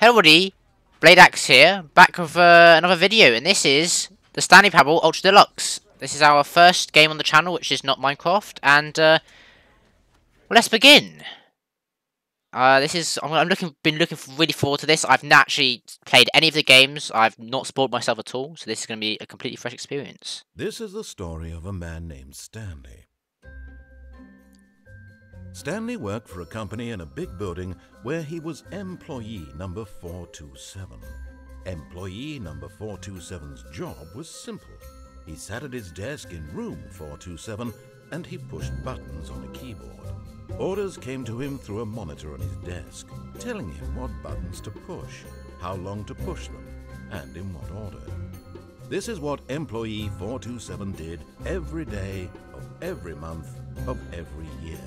Hello everybody, Blade Axe here, back with another video, and this is the Stanley Parable Ultra Deluxe. This is our first game on the channel, which is not Minecraft, and well, let's begin. I'm been looking really forward to this. I've not actually played any of the games. I've not spoiled myself at all, so this is going to be a completely fresh experience. This is the story of a man named Stanley. Stanley worked for a company in a big building where he was employee number 427. Employee number 427's job was simple. He sat at his desk in room 427 and he pushed buttons on a keyboard. Orders came to him through a monitor on his desk, telling him what buttons to push, how long to push them, and in what order. This is what employee 427 did every day of every month of every year.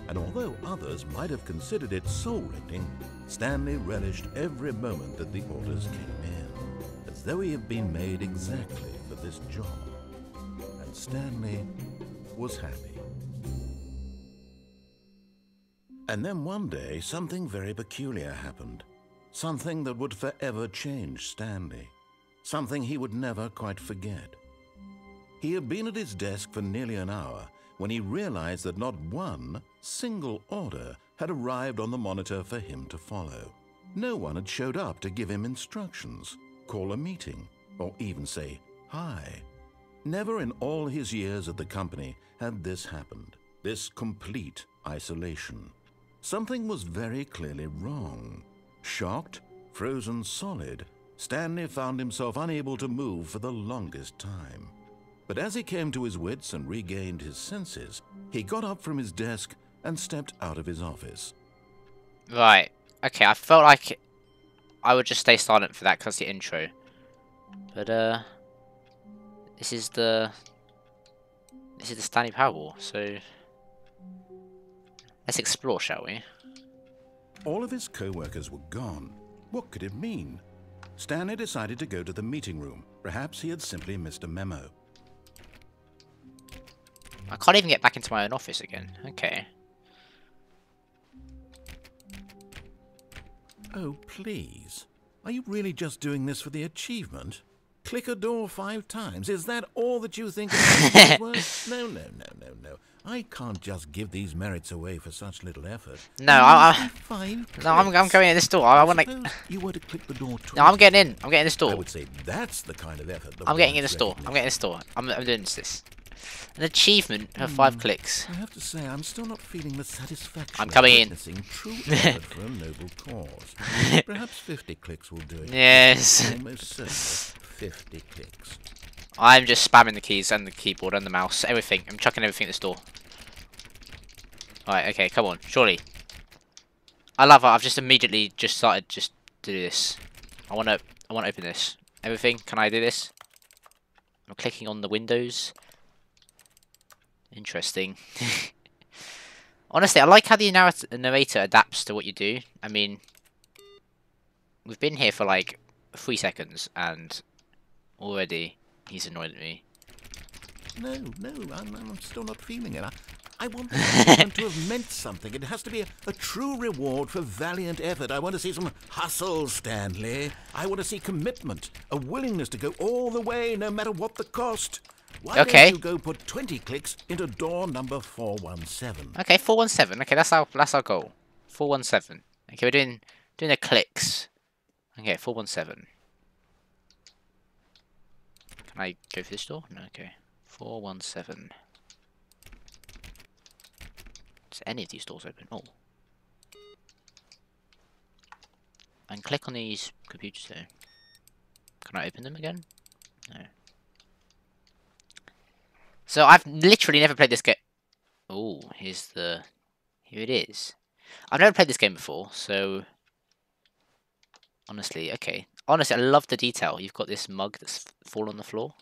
And although others might have considered it soul-rending, Stanley relished every moment that the orders came in, as though he had been made exactly for this job. And Stanley was happy. And then one day, something very peculiar happened. Something that would forever change Stanley. Something he would never quite forget. He had been at his desk for nearly an hour when he realized that not one single order had arrived on the monitor for him to follow. No one had showed up to give him instructions, call a meeting, or even say hi. Never in all his years at the company had this happened, this complete isolation. Something was very clearly wrong. Shocked, frozen solid, Stanley found himself unable to move for the longest time. But as he came to his wits and regained his senses, he got up from his desk and stepped out of his office. Right, okay, I felt like I would just stay silent for that because the intro. But, this is the Stanley Parable, so let's explore, shall we? All of his co-workers were gone. What could it mean? Stanley decided to go to the meeting room. Perhaps he had simply missed a memo. I can't even get back into my own office again. Okay. Oh, please. Are you really just doing this for the achievement? Click a door 5 times. Is that all that you think is worth? No. I can't just give these merits away for such little effort. No, I'm going in this door. I want to. You were to click the door twice. No, I'm getting in. I'm getting in this door. I would say that's the kind of effort. I'm getting in this door. I'm getting in this door. I'm doing this. An achievement for 5 clicks. I have to say, I'm still not feeling the satisfaction I'm coming in. of witnessing true effort for a noble cause. Perhaps 50 clicks will do it. Yes. Almost certainly 50 clicks. I'm just spamming the keys and the keyboard and the mouse. Everything. I'm chucking everything at this door. Alright, okay, come on. Surely. I love it. I've just immediately started to do this. I want to open this. Everything. Can I do this? I'm clicking on the windows. Interesting. Honestly, I like how the narrator adapts to what you do. I mean, we've been here for like 3 seconds and already he's annoyed at me. No, I'm still not feeling it. I want them to have meant something. It has to be a true reward for valiant effort. I want to see some hustle, Stanley. I want to see commitment, a willingness to go all the way, no matter what the cost. Why don't you go put 20 clicks into door number 417? Okay, 417. Okay, that's our goal. 417. Okay, we're doing the clicks. Okay, 417. Can I go for this door? No, okay. 417. Is any of these doors open? Oh. And click on these computers there. Can I open them again? No. So I've literally never played this game. Oh, here it is. I've never played this game before, so honestly, okay. Honestly, I love the detail. You've got this mug that's fallen on the floor.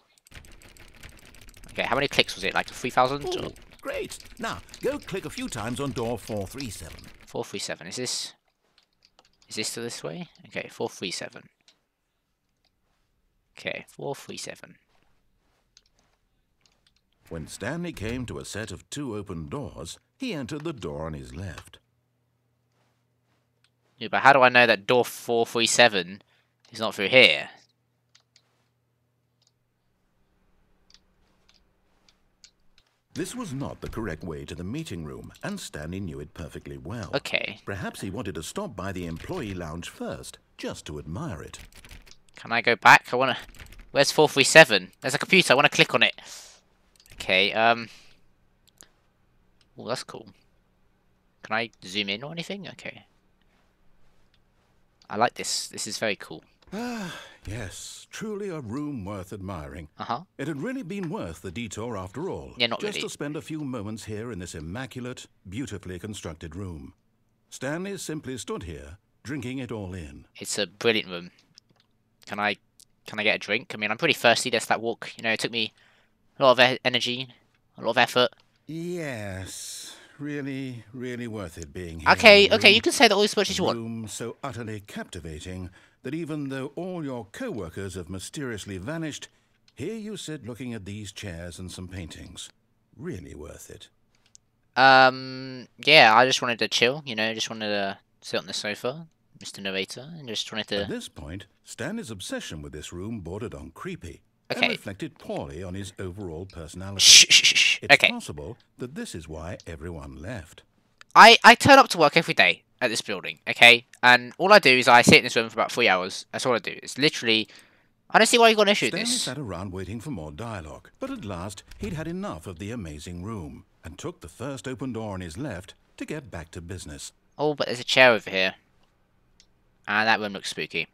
Okay, how many clicks was it? Like 3,000? Oh, great. Now, go click a few times on door 437. 437. Is this to this way? Okay, 437. Okay, 437. When Stanley came to a set of 2 open doors, he entered the door on his left. Yeah, but how do I know that door 437 is not through here? This was not the correct way to the meeting room, and Stanley knew it perfectly well. Okay. Perhaps he wanted to stop by the employee lounge first, just to admire it. Can I go back? I wanna... Where's 437? There's a computer, I wanna click on it. Okay, Oh, that's cool. Can I zoom in or anything? Okay. I like this. This is very cool. Ah, yes, truly a room worth admiring. Uh-huh. It had really been worth the detour after all. Yeah, not just really. to spend a few moments here in this immaculate, beautifully constructed room. Stanley simply stood here, drinking it all in. It's a brilliant room. Can I get a drink? I mean, I'm pretty thirsty. That's that walk. You know, it took me a lot of energy, a lot of effort. Yes, really, really worth it being here. Okay, okay, you can say that all as much as you want. A room so utterly captivating that even though all your co-workers have mysteriously vanished, here you sit looking at these chairs and some paintings. Really worth it. Yeah, I just wanted to chill, you know, just wanted to sit on the sofa, Mr. Narrator, and just wanted to... At this point, Stanley's obsession with this room bordered on creepy, Okay. and reflected poorly on his overall personality. Shh, shh, shh, shh. It's Okay. possible that this is why everyone left. I turn up to work every day at this building, okay? And all I do is I sit in this room for about 3 hours. That's all I do. It's literally... I don't see why you got an issue with Stanley this. sat around waiting for more dialogue, but at last he'd had enough of the amazing room, and took the first open door on his left to get back to business. Oh, but there's a chair over here. And that room looks spooky.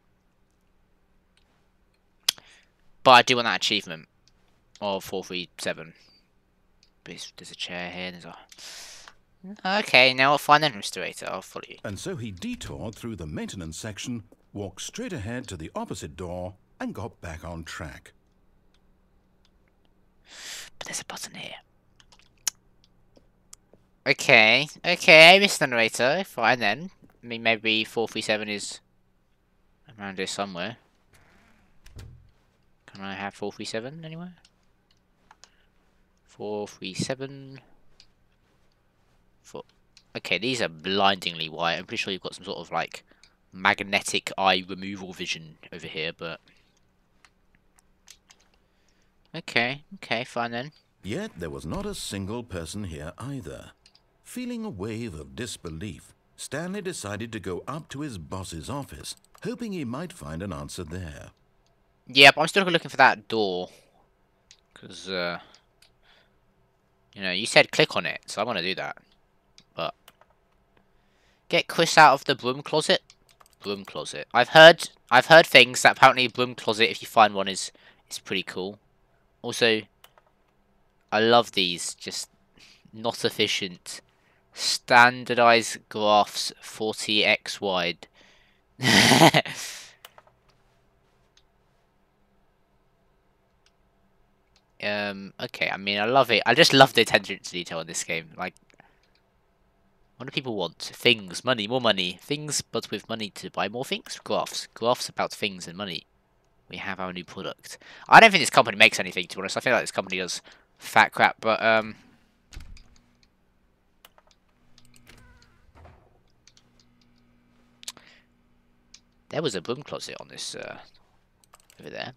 But I do want that achievement of 437. There's a chair here. There's a... Okay, now fine then, Mr. Rater. I'll follow you. And so he detoured through the maintenance section, walked straight ahead to the opposite door, and got back on track. But there's a button here. Okay, okay, Mr. Narrator. Fine then. I mean, maybe 437 is around here somewhere. Can I have 437 anywhere? 437. Okay, these are blindingly white. I'm pretty sure you've got some sort of like magnetic eye removal vision over here, but okay, okay, fine then. Yet there was not a single person here either. Feeling a wave of disbelief, Stanley decided to go up to his boss's office, hoping he might find an answer there. Yeah, but I'm still looking for that door. Because, you know, you said click on it, so I'm going to do that. But, get Chris out of the broom closet. Broom closet. I've heard things that apparently broom closet, if you find one, is pretty cool. Also, I love these, just not efficient. Standardized graphs 40x wide. Okay, I mean, I love it. I just love the attention to detail in this game. Like, what do people want? Things, money, more money. Things, but with money to buy more things? Graphs. Graphs about things and money. We have our new product. I don't think this company makes anything, to be honest. I feel like this company does fat crap, but, there was a broom closet on this, over there.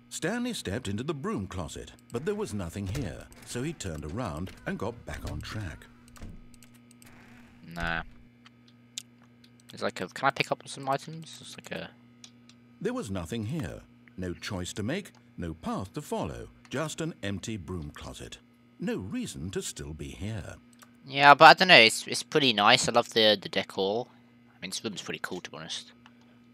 Stanley stepped into the broom closet, but there was nothing here, so he turned around and got back on track. Nah. There's like a... Can I pick up some items? It's like a... There was nothing here. No choice to make, no path to follow, just an empty broom closet. No reason to still be here. Yeah, but I don't know, it's pretty nice. I love the decor. I mean, this room's pretty cool, to be honest.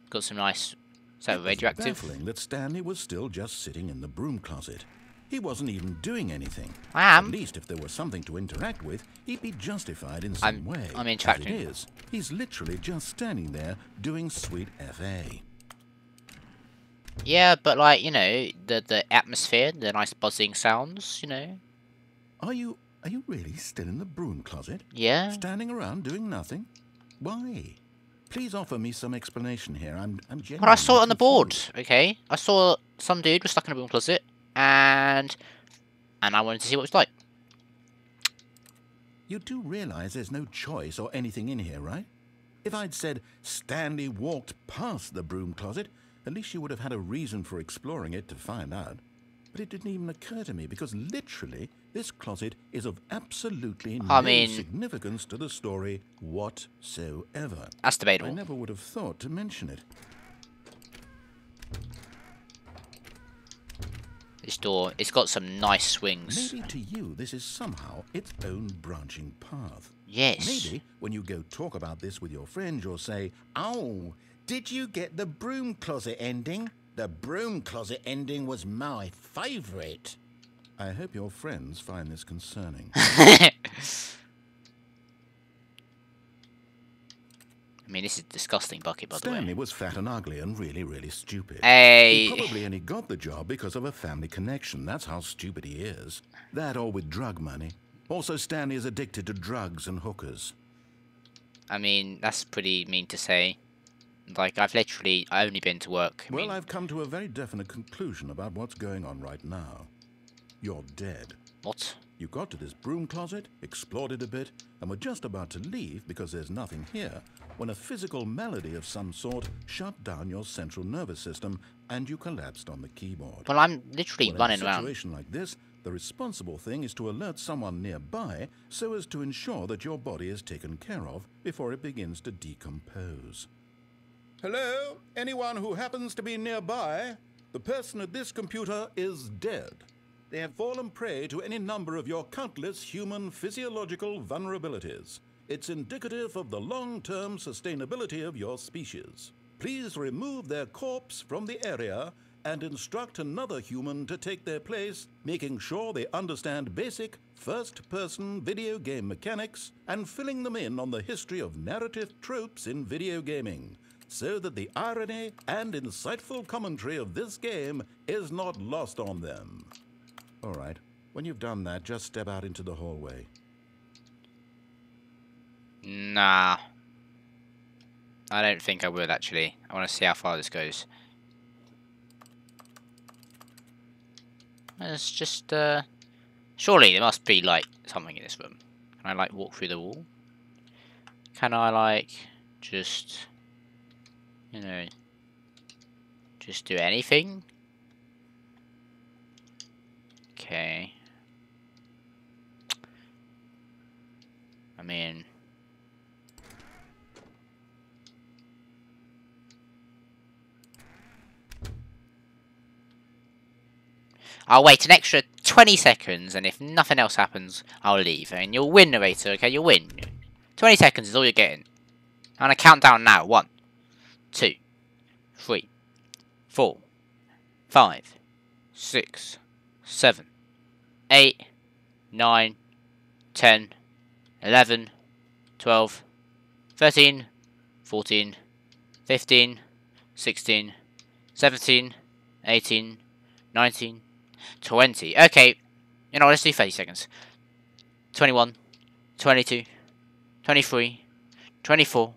Got some nice... Is that radioactive? It was baffling that Stanley was still just sitting in the broom closet. He wasn't even doing anything. I am. At least if there was something to interact with, he'd be justified in some way. I'm interacting. As it is, he's literally just standing there doing sweet FA. Yeah, but like, you know, the atmosphere, the nice buzzing sounds, you know. Are you really still in the broom closet? Yeah. Standing around doing nothing? Why? Please offer me some explanation here. I'm genuinely Well, I saw it on the board, confused. okay? I saw some dude was stuck in a broom closet, and I wanted to see what it was like. You do realize there's no choice or anything in here, right? If I'd said Stanley walked past the broom closet, at least you would have had a reason for exploring it to find out. But it didn't even occur to me because literally this closet is of absolutely no significance to the story whatsoever. That's debatable. I never would have thought to mention it. This door, it's got some nice swings. Maybe to you this is somehow its own branching path. Yes. Maybe when you go talk about this with your friends, you'll say, "Oh, did you get the broom closet ending? The broom closet ending was my favourite." I hope your friends find this concerning. I mean, this is a disgusting bucket, by the way. Stanley was fat and ugly and really, really stupid. Hey. He probably only got the job because of a family connection. That's how stupid he is. That or with drug money. Also, Stanley is addicted to drugs and hookers. I mean, that's pretty mean to say. Like, I've only been to work. Well, I've come to a very definite conclusion about what's going on right now. You're dead. What? You got to this broom closet, explored it a bit, and were just about to leave because there's nothing here, when a physical malady of some sort shut down your central nervous system and you collapsed on the keyboard. Well, I'm literally running around. In a situation like this, the responsible thing is to alert someone nearby so as to ensure that your body is taken care of before it begins to decompose. Hello? Anyone who happens to be nearby? The person at this computer is dead. They have fallen prey to any number of your countless human physiological vulnerabilities. It's indicative of the long-term sustainability of your species. Please remove their corpse from the area and instruct another human to take their place, making sure they understand basic first-person video game mechanics and filling them in on the history of narrative tropes in video gaming, so that the irony and insightful commentary of this game is not lost on them. All right. When you've done that, just step out into the hallway. Nah. I don't think I would, actually. I want to see how far this goes. It's just, surely there must be, like, something in this room. Can I, like, walk through the wall? Can I, like, just, you know, just do anything? Okay. I mean... I'll wait an extra 20 seconds, and if nothing else happens, I'll leave. And you'll win, narrator, okay? You'll win. 20 seconds is all you're getting. I'm gonna count down now. 1, 2, 3, 4, 5, 6, 7, 8, 9, 10, 11, 12, 13, 14, 15, 16, 17, 18, 19, 20. Okay, you know, let's do 30 seconds. 21, 22, 23, 24,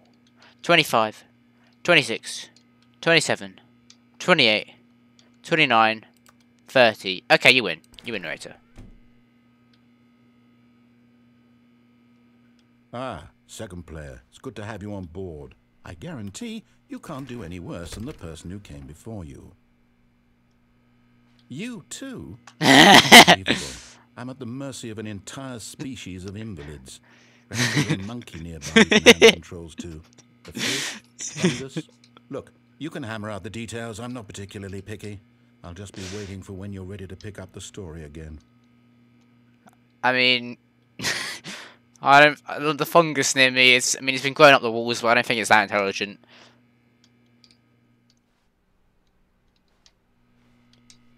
25, 26, 27, 28, 29, 30. Okay, you win. You win, narrator. Ah, second player. It's good to have you on board. I guarantee you can't do any worse than the person who came before you. You too? Unbelievable. I'm at the mercy of an entire species of invalids. Perhaps there's a monkey nearby who can hand controls too. The fish? Fungus? Look, you can hammer out the details. I'm not particularly picky. I'll just be waiting for when you're ready to pick up the story again. I mean... the fungus near me is... I mean, it's been growing up the walls, but I don't think it's that intelligent.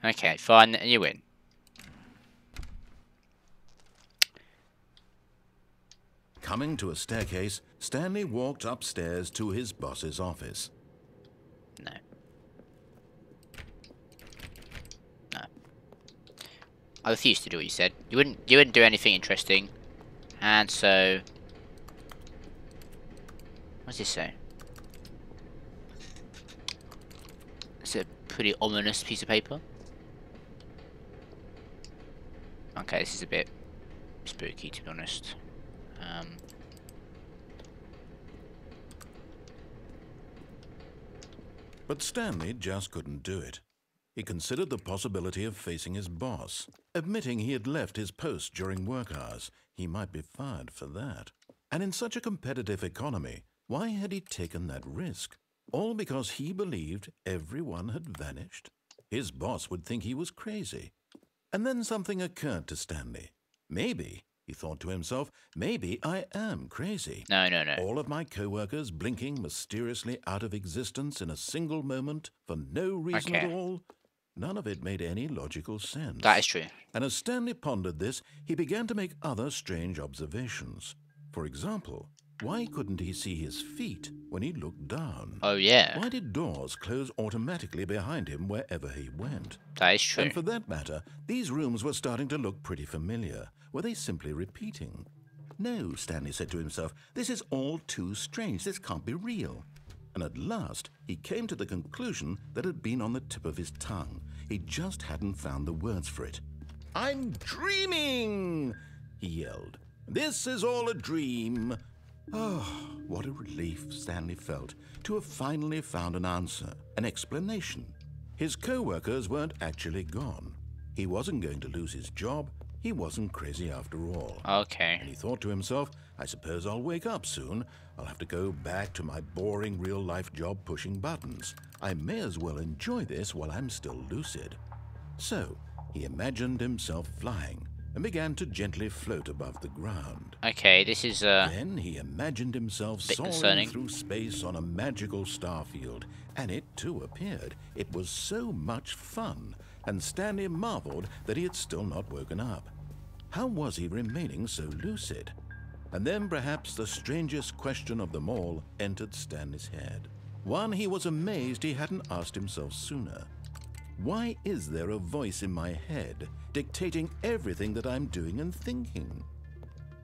Okay, fine, you win. Coming to a staircase, Stanley walked upstairs to his boss's office. No. No. I refuse to do what you said. You wouldn't do anything interesting. And so... What's this say? It's a pretty ominous piece of paper. Okay, this is a bit spooky, to be honest. But Stanley just couldn't do it. He considered the possibility of facing his boss. Admitting he had left his post during work hours, he might be fired for that. And in such a competitive economy, why had he taken that risk? All because he believed everyone had vanished? His boss would think he was crazy. And then something occurred to Stanley. Maybe, he thought to himself, maybe I am crazy. No. All of my co-workers blinking mysteriously out of existence in a single moment for no reason at all. None of it made any logical sense. That is true. And as Stanley pondered this, he began to make other strange observations. For example, why couldn't he see his feet when he looked down? Oh, yeah. Why did doors close automatically behind him wherever he went? That is true. And for that matter, these rooms were starting to look pretty familiar. Were they simply repeating? No, Stanley said to himself, this is all too strange. This can't be real. And at last, he came to the conclusion that had been on the tip of his tongue. He just hadn't found the words for it. I'm dreaming, he yelled. This is all a dream. Oh, what a relief Stanley felt to have finally found an answer, an explanation. His co-workers weren't actually gone. He wasn't going to lose his job. He wasn't crazy after all. Okay. And he thought to himself, I suppose I'll wake up soon. I'll have to go back to my boring real-life job pushing buttons. I may as well enjoy this while I'm still lucid. So, he imagined himself flying and began to gently float above the ground. Okay, this is Then he imagined himself soaring concerning. through space on a magical star field, and it too appeared. It was so much fun, and Stanley marveled that he had still not woken up. How was he remaining so lucid? And then perhaps the strangest question of them all entered Stanley's head. One he was amazed he hadn't asked himself sooner. Why is there a voice in my head dictating everything that I'm doing and thinking?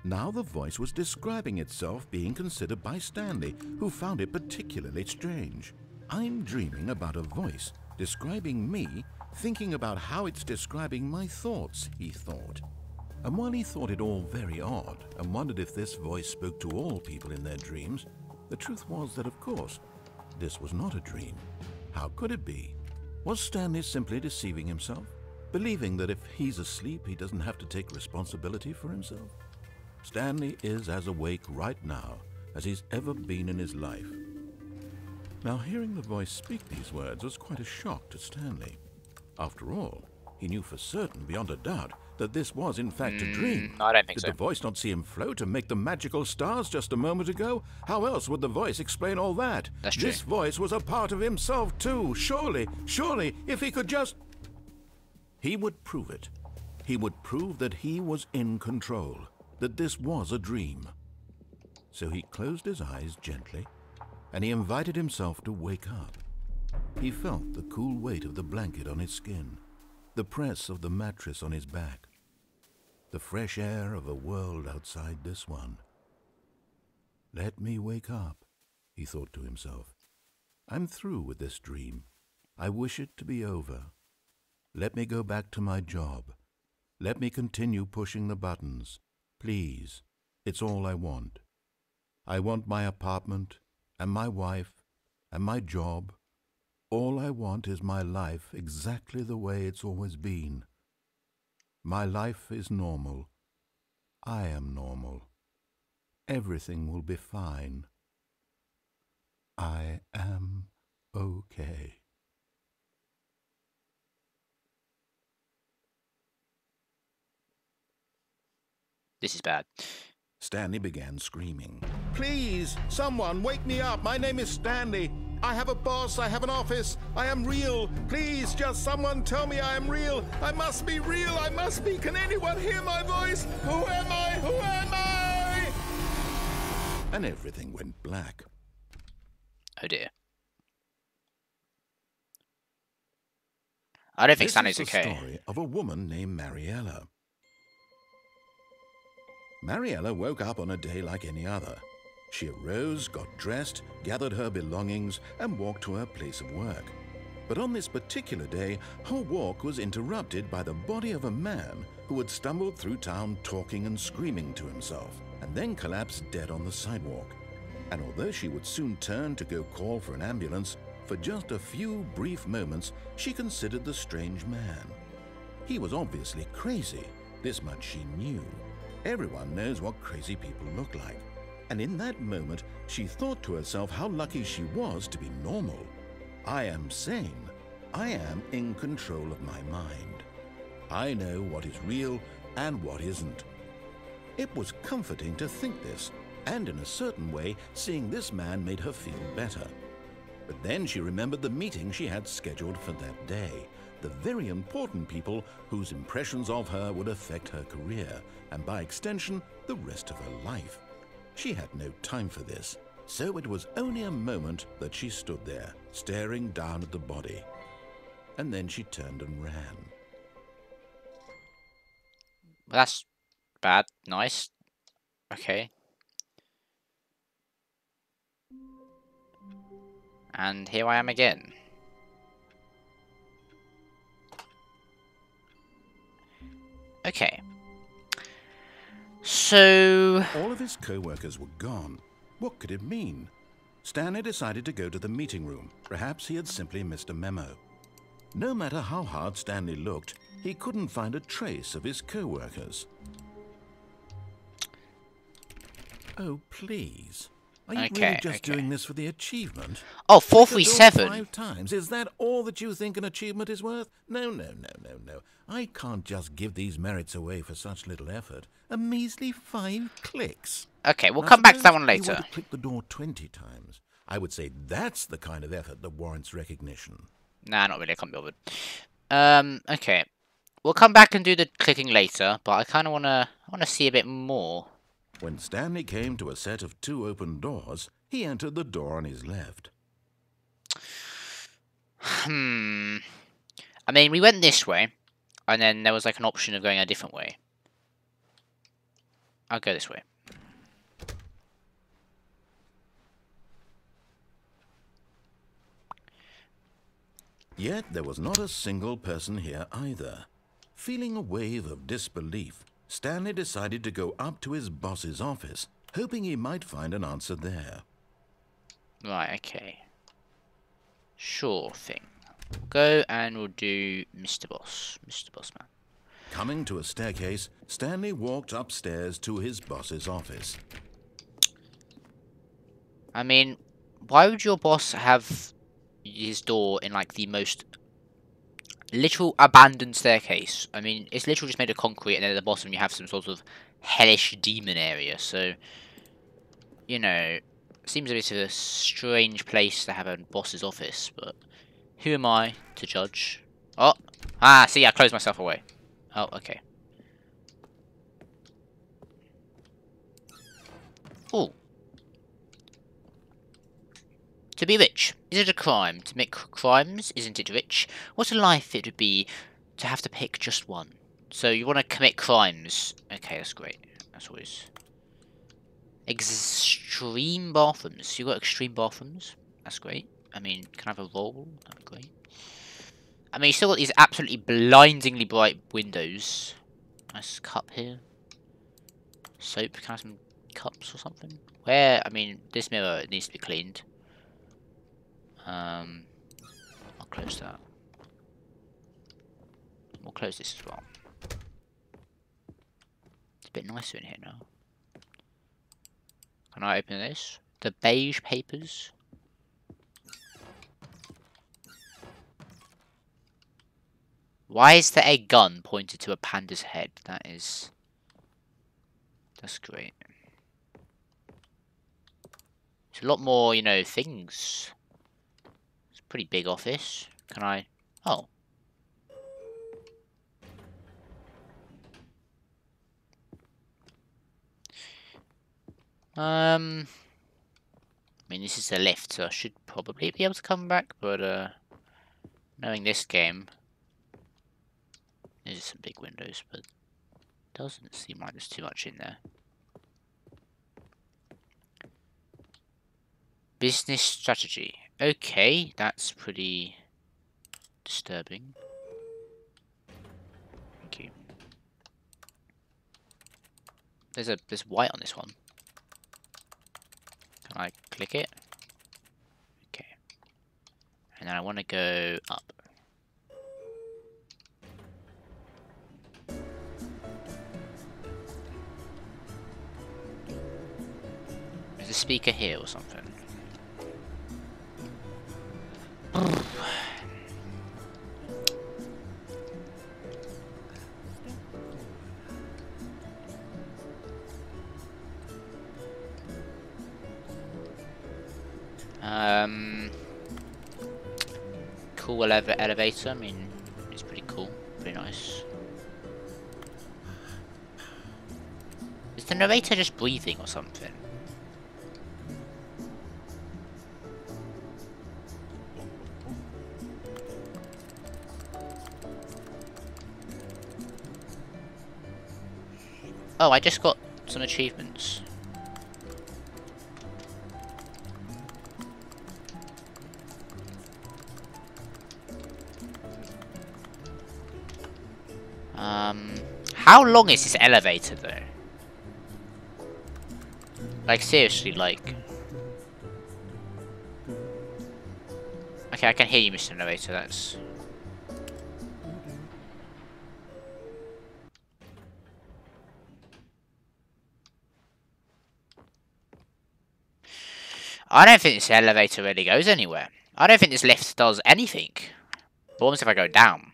Now the voice was describing itself being considered by Stanley, who found it particularly strange. I'm dreaming about a voice describing me, thinking about how it's describing my thoughts, he thought. And while he thought it all very odd and wondered if this voice spoke to all people in their dreams, the truth was that, of course, this was not a dream. How could it be? Was Stanley simply deceiving himself, believing that if he's asleep, he doesn't have to take responsibility for himself? Stanley is as awake right now as he's ever been in his life. Now, hearing the voice speak these words was quite a shock to Stanley. After all, he knew for certain, beyond a doubt, that this was in fact a dream. I don't think Did so. the voice not see him float and make the magical stars just a moment ago? How else would the voice explain all that? That's true. This voice was a part of himself too. Surely, if he could just... He would prove it. He would prove that he was in control, that this was a dream. So he closed his eyes gently, and he invited himself to wake up. He felt the cool weight of the blanket on his skin, the press of the mattress on his back, the fresh air of a world outside this one. Let me wake up, he thought to himself. I'm through with this dream. I wish it to be over. Let me go back to my job. Let me continue pushing the buttons. Please, it's all I want. I want my apartment, and my wife, and my job. All I want is my life exactly the way it's always been. My life is normal. I am normal. Everything will be fine. I am okay. This is bad. Stanley began screaming. Please, someone, wake me up. My name is Stanley. I have a boss. I have an office. I am real. Please, just someone tell me I am real. I must be real. I must be. Can anyone hear my voice? Who am I? Who am I? And everything went black. Oh dear. I don't think Stanley's This is okay. the story of a woman named Mariella. Mariella woke up on a day like any other. She arose, got dressed, gathered her belongings, and walked to her place of work. But on this particular day, her walk was interrupted by the body of a man who had stumbled through town talking and screaming to himself. and then collapsed dead on the sidewalk. And although she would soon turn to go call for an ambulance, for just a few brief moments she considered the strange man. He was obviously crazy, this much she knew. Everyone knows what crazy people look like. And in that moment, she thought to herself how lucky she was to be normal. I am sane. I am in control of my mind. I know what is real and what isn't. It was comforting to think this, and in a certain way, seeing this man made her feel better. But then she remembered the meeting she had scheduled for that day, the very important people whose impressions of her would affect her career, and by extension, the rest of her life. She had no time for this, so it was only a moment that she stood there, staring down at the body. And then she turned and ran. Well, that's bad. Nice. Okay. And here I am again. Okay. So... all of his co-workers were gone. What could it mean? Stanley decided to go to the meeting room. Perhaps he had simply missed a memo. No matter how hard Stanley looked, he couldn't find a trace of his co-workers. Oh, please. Are you really just doing this for the achievement? Oh, 437. 5 times. Is that all that you think an achievement is worth? No. I can't just give these merits away for such little effort. A measly 5 clicks. Okay, we'll come back to that one later. You want to click the door 20 times. I would say that's the kind of effort that warrants recognition. Nah, not really. I can't be bothered. Okay. We'll come back and do the clicking later, but I kind of want to see a bit more. When Stanley came to a set of 2 open doors, he entered the door on his left. I mean, we went this way, and then there was like an option of going a different way. I'll go this way. Yet there was not a single person here either. Feeling a wave of disbelief, Stanley decided to go up to his boss's office, hoping he might find an answer there. Right, okay. Sure thing. We'll go and we'll do Mr. Boss. Mr. Bossman. Coming to a staircase, Stanley walked upstairs to his boss's office. I mean, why would your boss have his door in like the most literal abandoned staircase? I mean, it's literally just made of concrete, and then at the bottom you have some sort of hellish demon area. So, you know, seems a bit of a strange place to have a boss's office, but who am I to judge? Oh, see, I closed myself away. Oh, okay. Oh. To be rich, is it a crime? To make crimes, isn't it rich? What a life it would be to have to pick just one. So you want to commit crimes. Okay, that's great. That's always... extreme bathrooms. You got extreme bathrooms? That's great. I mean, can I have a roll? That'd be great. I mean, you still got these absolutely blindingly bright windows. Nice cup here. Soap, can I have some cups or something? Where, I mean, this mirror needs to be cleaned. I'll close that. We'll close this as well. It's a bit nicer in here now. Can I open this? The beige papers. Why is there a gun pointed to a panda's head? That's great. It's a lot more, you know, things. Pretty big office. Can I... oh. I mean, this is a lift, so I should probably be able to come back, but, knowing this game... there's some big windows, but... doesn't seem like there's too much in there. Business strategy. Okay, that's pretty disturbing. Thank you. there's white on this one. Can I click it? Okay. And then I want to go up. Is the speaker here or something? Cool elevator. I mean, it's pretty cool, pretty nice. Is the narrator just breathing or something? Oh, I just got some achievements. How long is this elevator though? Like seriously, like... Okay, I can hear you, Mr. Narrator, that's... I don't think this elevator really goes anywhere. I don't think this lift does anything. But what happens if I go down?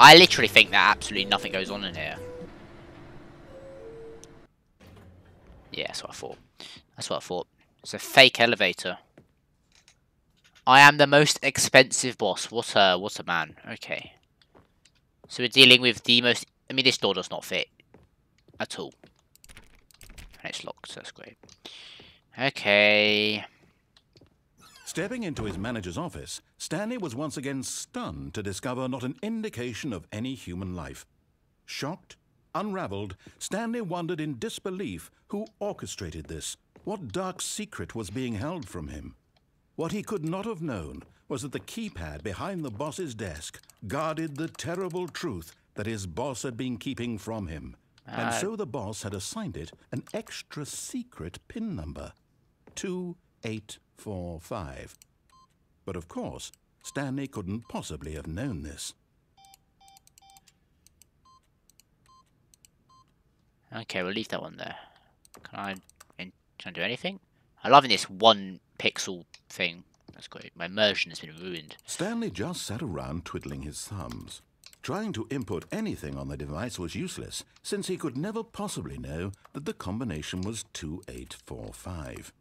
I literally think that absolutely nothing goes on in here. Yeah, that's what I thought. That's what I thought. It's a fake elevator. I am the most expensive boss. What a man. Okay. So we're dealing with the most... I mean, this door does not fit. At all. And it's locked, so that's great. Okay. Stepping into his manager's office, Stanley was once again stunned to discover not an indication of any human life. Shocked, unraveled, Stanley wondered in disbelief who orchestrated this. What dark secret was being held from him? What he could not have known was that the keypad behind the boss's desk guarded the terrible truth that his boss had been keeping from him. And so the boss had assigned it an extra secret PIN number. 2845. But of course, Stanley couldn't possibly have known this. Okay, we'll leave that one there. Can I do anything? I'm loving this one pixel thing. That's great. My immersion has been ruined. Stanley just sat around twiddling his thumbs. Trying to input anything on the device was useless, since he could never possibly know that the combination was 2845.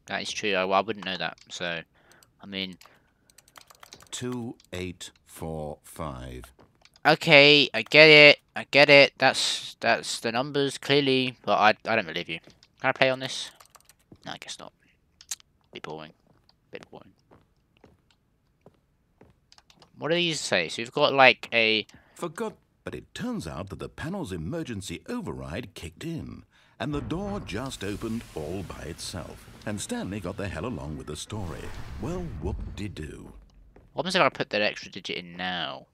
That is true. I wouldn't know that. So, I mean... 2845. Okay, I get it. I get it. That's the numbers, clearly. But I don't believe you. Can I play on this? No, I guess not. Bit boring. Bit boring. What do these say? So we've got like a... Forgot, but it turns out that the panel's emergency override kicked in, and the door just opened all by itself. And Stanley got the hell along with the story. Well, whoop-de-doo. What happens if I put that extra digit in now?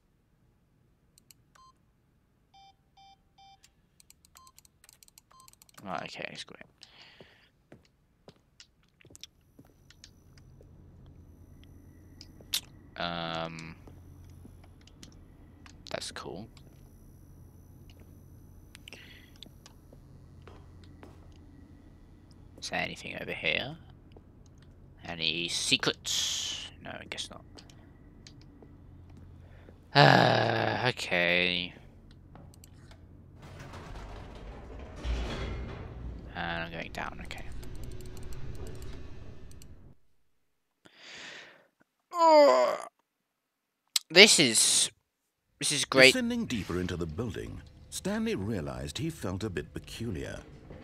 Right, okay, it's great. That's cool. Is there anything over here? Any secrets? No, I guess not. Okay. And I'm going down, okay. This is great. Descending deeper into the building, Stanley realized he felt a bit peculiar.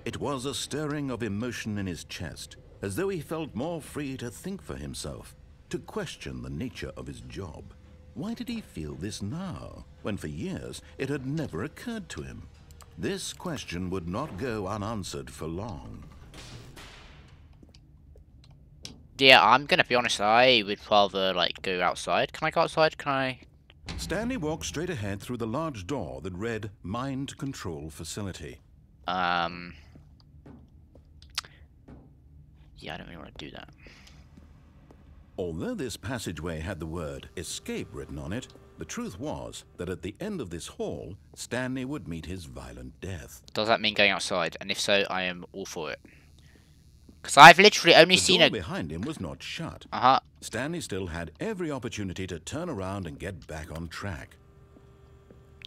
It was a stirring of emotion in his chest, as though he felt more free to think for himself, to question the nature of his job. Why did he feel this now, when for years it had never occurred to him? This question would not go unanswered for long. Yeah, I'm gonna be honest, I would rather, like, go outside. Can I go outside? Can I? Stanley walked straight ahead through the large door that read Mind Control Facility. Yeah, I don't really want to do that. Although this passageway had the word escape written on it, the truth was that at the end of this hall, Stanley would meet his violent death. Does that mean going outside? And if so, I am all for it. Because I've literally only seen The a... door behind him was not shut. Uh-huh. Stanley still had every opportunity to turn around and get back on track.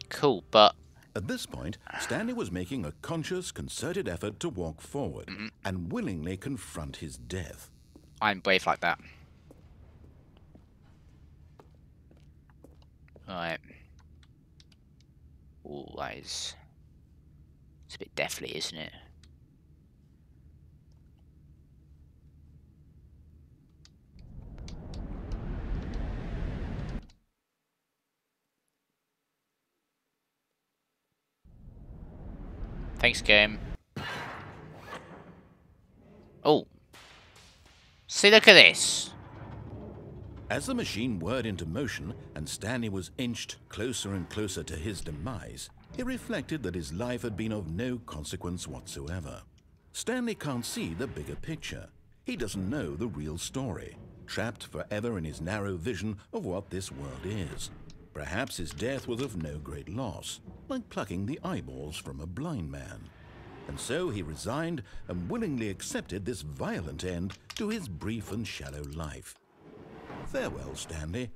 Cool, but... At this point, Stanley was making a conscious, concerted effort to walk forward and willingly confront his death. I'm brave like that. Right. Ooh, that is... It's a bit deathly, isn't it? Thanks, game. Oh. See, look at this. As the machine whirred into motion and Stanley was inched closer and closer to his demise, he reflected that his life had been of no consequence whatsoever. Stanley can't see the bigger picture. He doesn't know the real story, trapped forever in his narrow vision of what this world is. Perhaps his death was of no great loss, like plucking the eyeballs from a blind man. And so he resigned and willingly accepted this violent end to his brief and shallow life. Farewell, Stanley.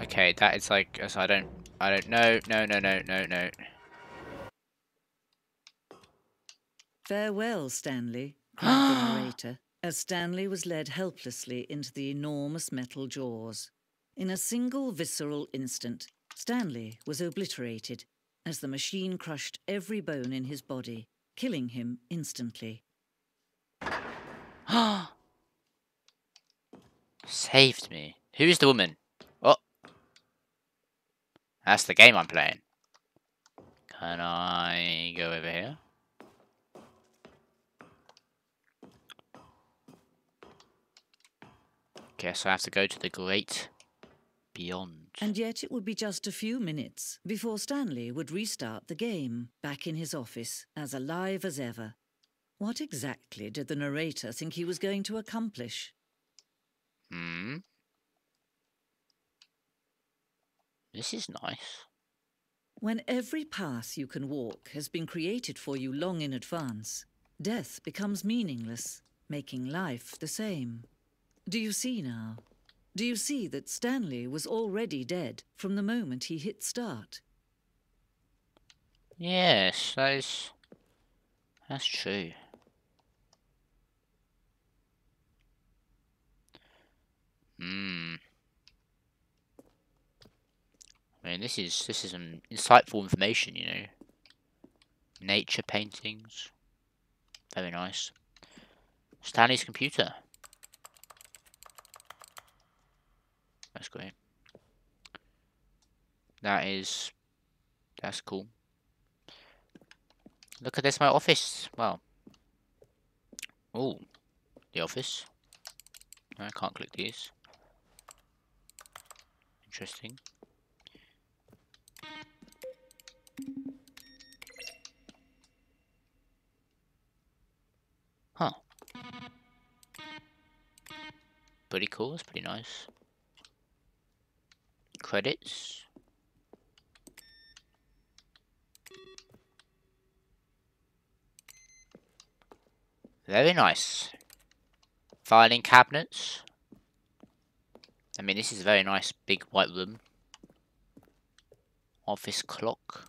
Okay, that is like... I don't know. No. Farewell, Stanley, cried the narrator, as Stanley was led helplessly into the enormous metal jaws. In a single visceral instant, Stanley was obliterated as the machine crushed every bone in his body, killing him instantly. Saved me. Who's the woman? Oh. That's the game I'm playing. Can I go over here? Guess I have to go to the great beyond. And yet it would be just a few minutes before Stanley would restart the game, back in his office, as alive as ever. What exactly did the narrator think he was going to accomplish? This is nice. When every path you can walk has been created for you long in advance, death becomes meaningless, making life the same. Do you see now? Do you see that Stanley was already dead from the moment he hit start? Yes, that's true. I mean, this is some insightful information, you know. Nature paintings, very nice. Stanley's computer. That's great. That's cool. Look at this, my office. Well. Oh, the office. I can't click these. Interesting. Huh. Pretty cool, that's pretty nice. Credits. Very nice. Filing cabinets. I mean, this is a very nice big white room. Office clock.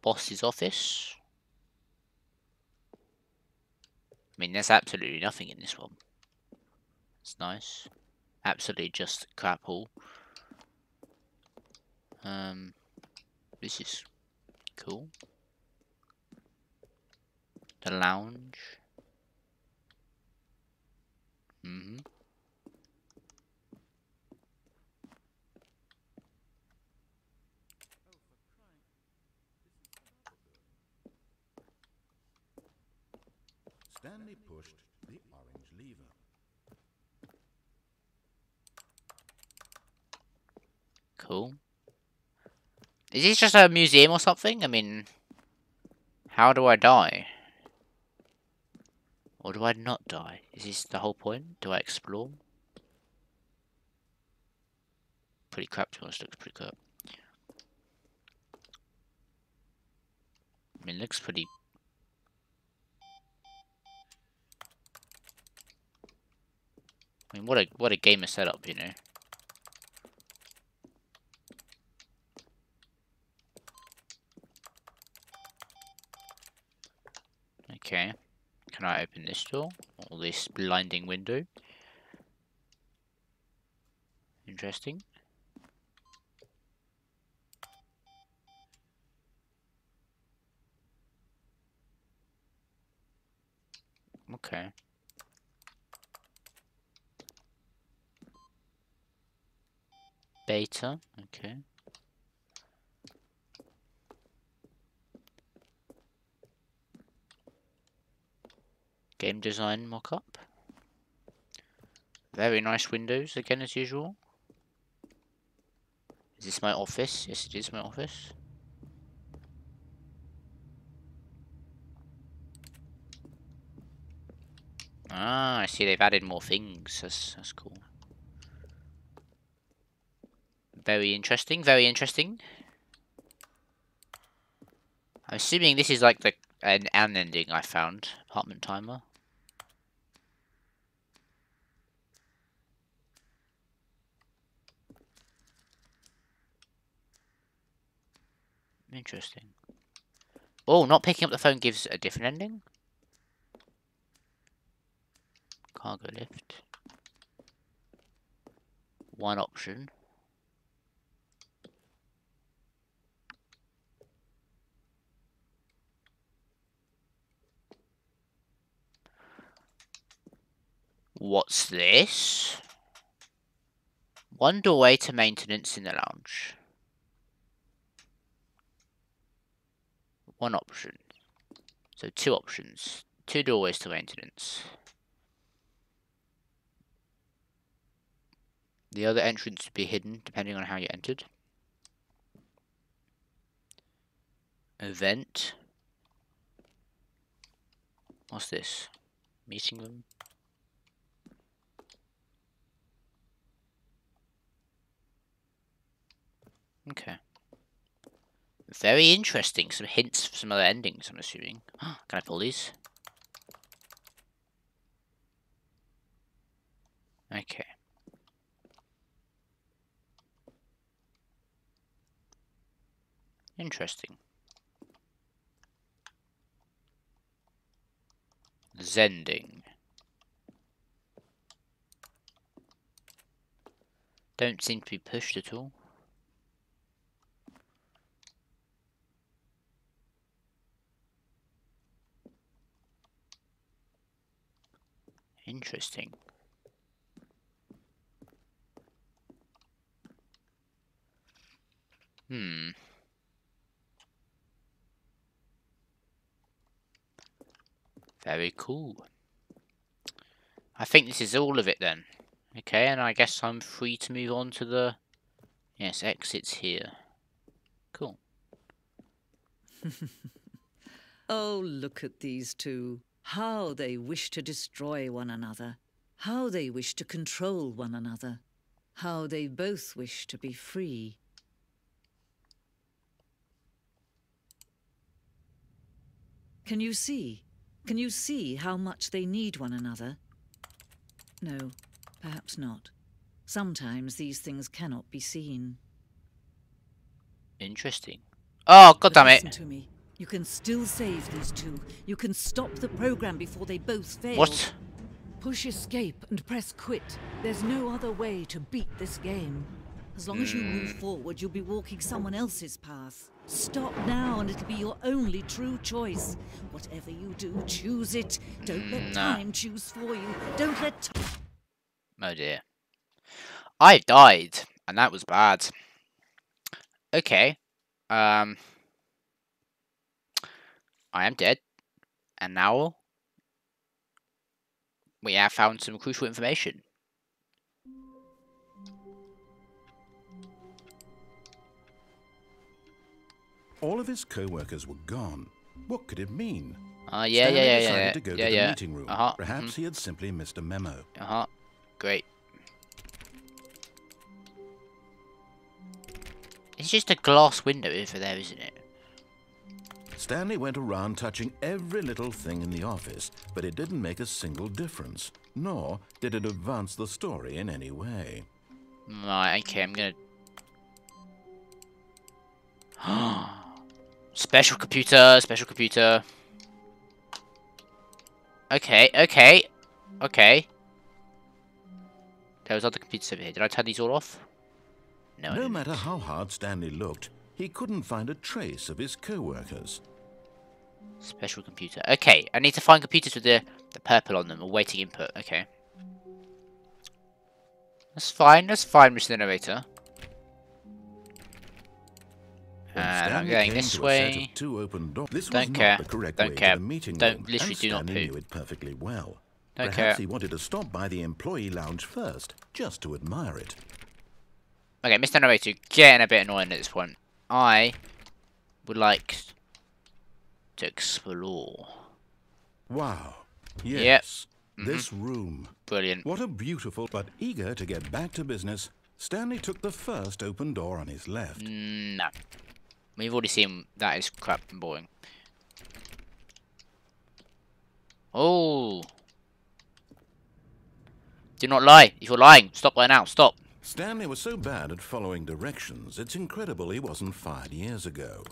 Boss's office. I mean, there's absolutely nothing in this one. It's nice. Absolutely just crap hole. This is cool. The lounge. Stanley pushed the orange lever. Cool. Is this just a museum or something? I mean, how do I die? Or do I not die? Is this the whole point? Do I explore? Pretty crap, to be honest. Looks pretty crap. I mean, it looks pretty... I mean, what a gamer setup, you know? Okay. Can I open this door? Or this blinding window? Interesting. Okay. Beta. Okay. Game design mockup. Very nice windows again as usual. Is this my office? Yes, it is my office. Ah, I see they've added more things. That's cool. Very interesting, very interesting. I'm assuming this is like an ending I found. Apartment timer. Interesting. Oh, not picking up the phone gives a different ending? Cargo lift. One option. What's this? One doorway to maintenance in the lounge. One option. So two options. Two doorways to maintenance. The other entrance would be hidden depending on how you entered. Event. What's this? Meeting room. Okay. Very interesting. Some hints for some other endings, I'm assuming. Can I pull these? Okay. Interesting. Zending. Don't seem to be pushed at all. Interesting. Very cool. I think this is all of it then. Okay, and I guess I'm free to move on to the... Yes, exits here. Cool. Oh, look at these two. How they wish to destroy one another. How they wish to control one another. How they both wish to be free. Can you see? Can you see how much they need one another? No, perhaps not. Sometimes these things cannot be seen. Interesting. Oh, But goddammit. listen to me. You can still save these two. You can stop the program before they both fail. What? Push escape and press quit. There's no other way to beat this game. As long as you move forward, you'll be walking someone else's path. Stop now and it'll be your only true choice. Whatever you do, choose it. Don't let time choose for you. Don't let time... Oh dear. I died, and that was bad. Okay. I am dead. And now we have found some crucial information. All of his co-workers were gone. What could it mean? Yeah. Decided to go to the meeting room. Uh-huh. Perhaps he had simply missed a memo. Uh-huh. Great. It's just a glass window over there, isn't it? Stanley went around touching every little thing in the office, but it didn't make a single difference, nor did it advance the story in any way. Right, okay, I'm gonna... Special computer, special computer. Okay. There was other computers over here. Did I turn these all off? No, I No didn't. matter how hard Stanley looked, he couldn't find a trace of his co-workers. Special computer. Okay, I need to find computers with the purple on them, awaiting input. Okay. That's fine, Mr. Narrator. When And I'm Stanley going came this to a set way. of 2 open doors. This Don't was care. not the correct Don't way care. to the meeting Don't- room, literally and do not Stanley poo. knew it perfectly well. Don't Perhaps care. he wanted to stop by the employee lounge first, just to admire it. Okay, Mr. Narrator, getting a bit annoying at this point. I would like to explore. Wow. Yes. This room. Brilliant. What a beautiful, but eager to get back to business, Stanley took the first open door on his left. No. We've already seen that is crap and boring. Oh. Do not lie. If you're lying, stop right now. Stop. Stanley was so bad at following directions, it's incredible he wasn't fired years ago.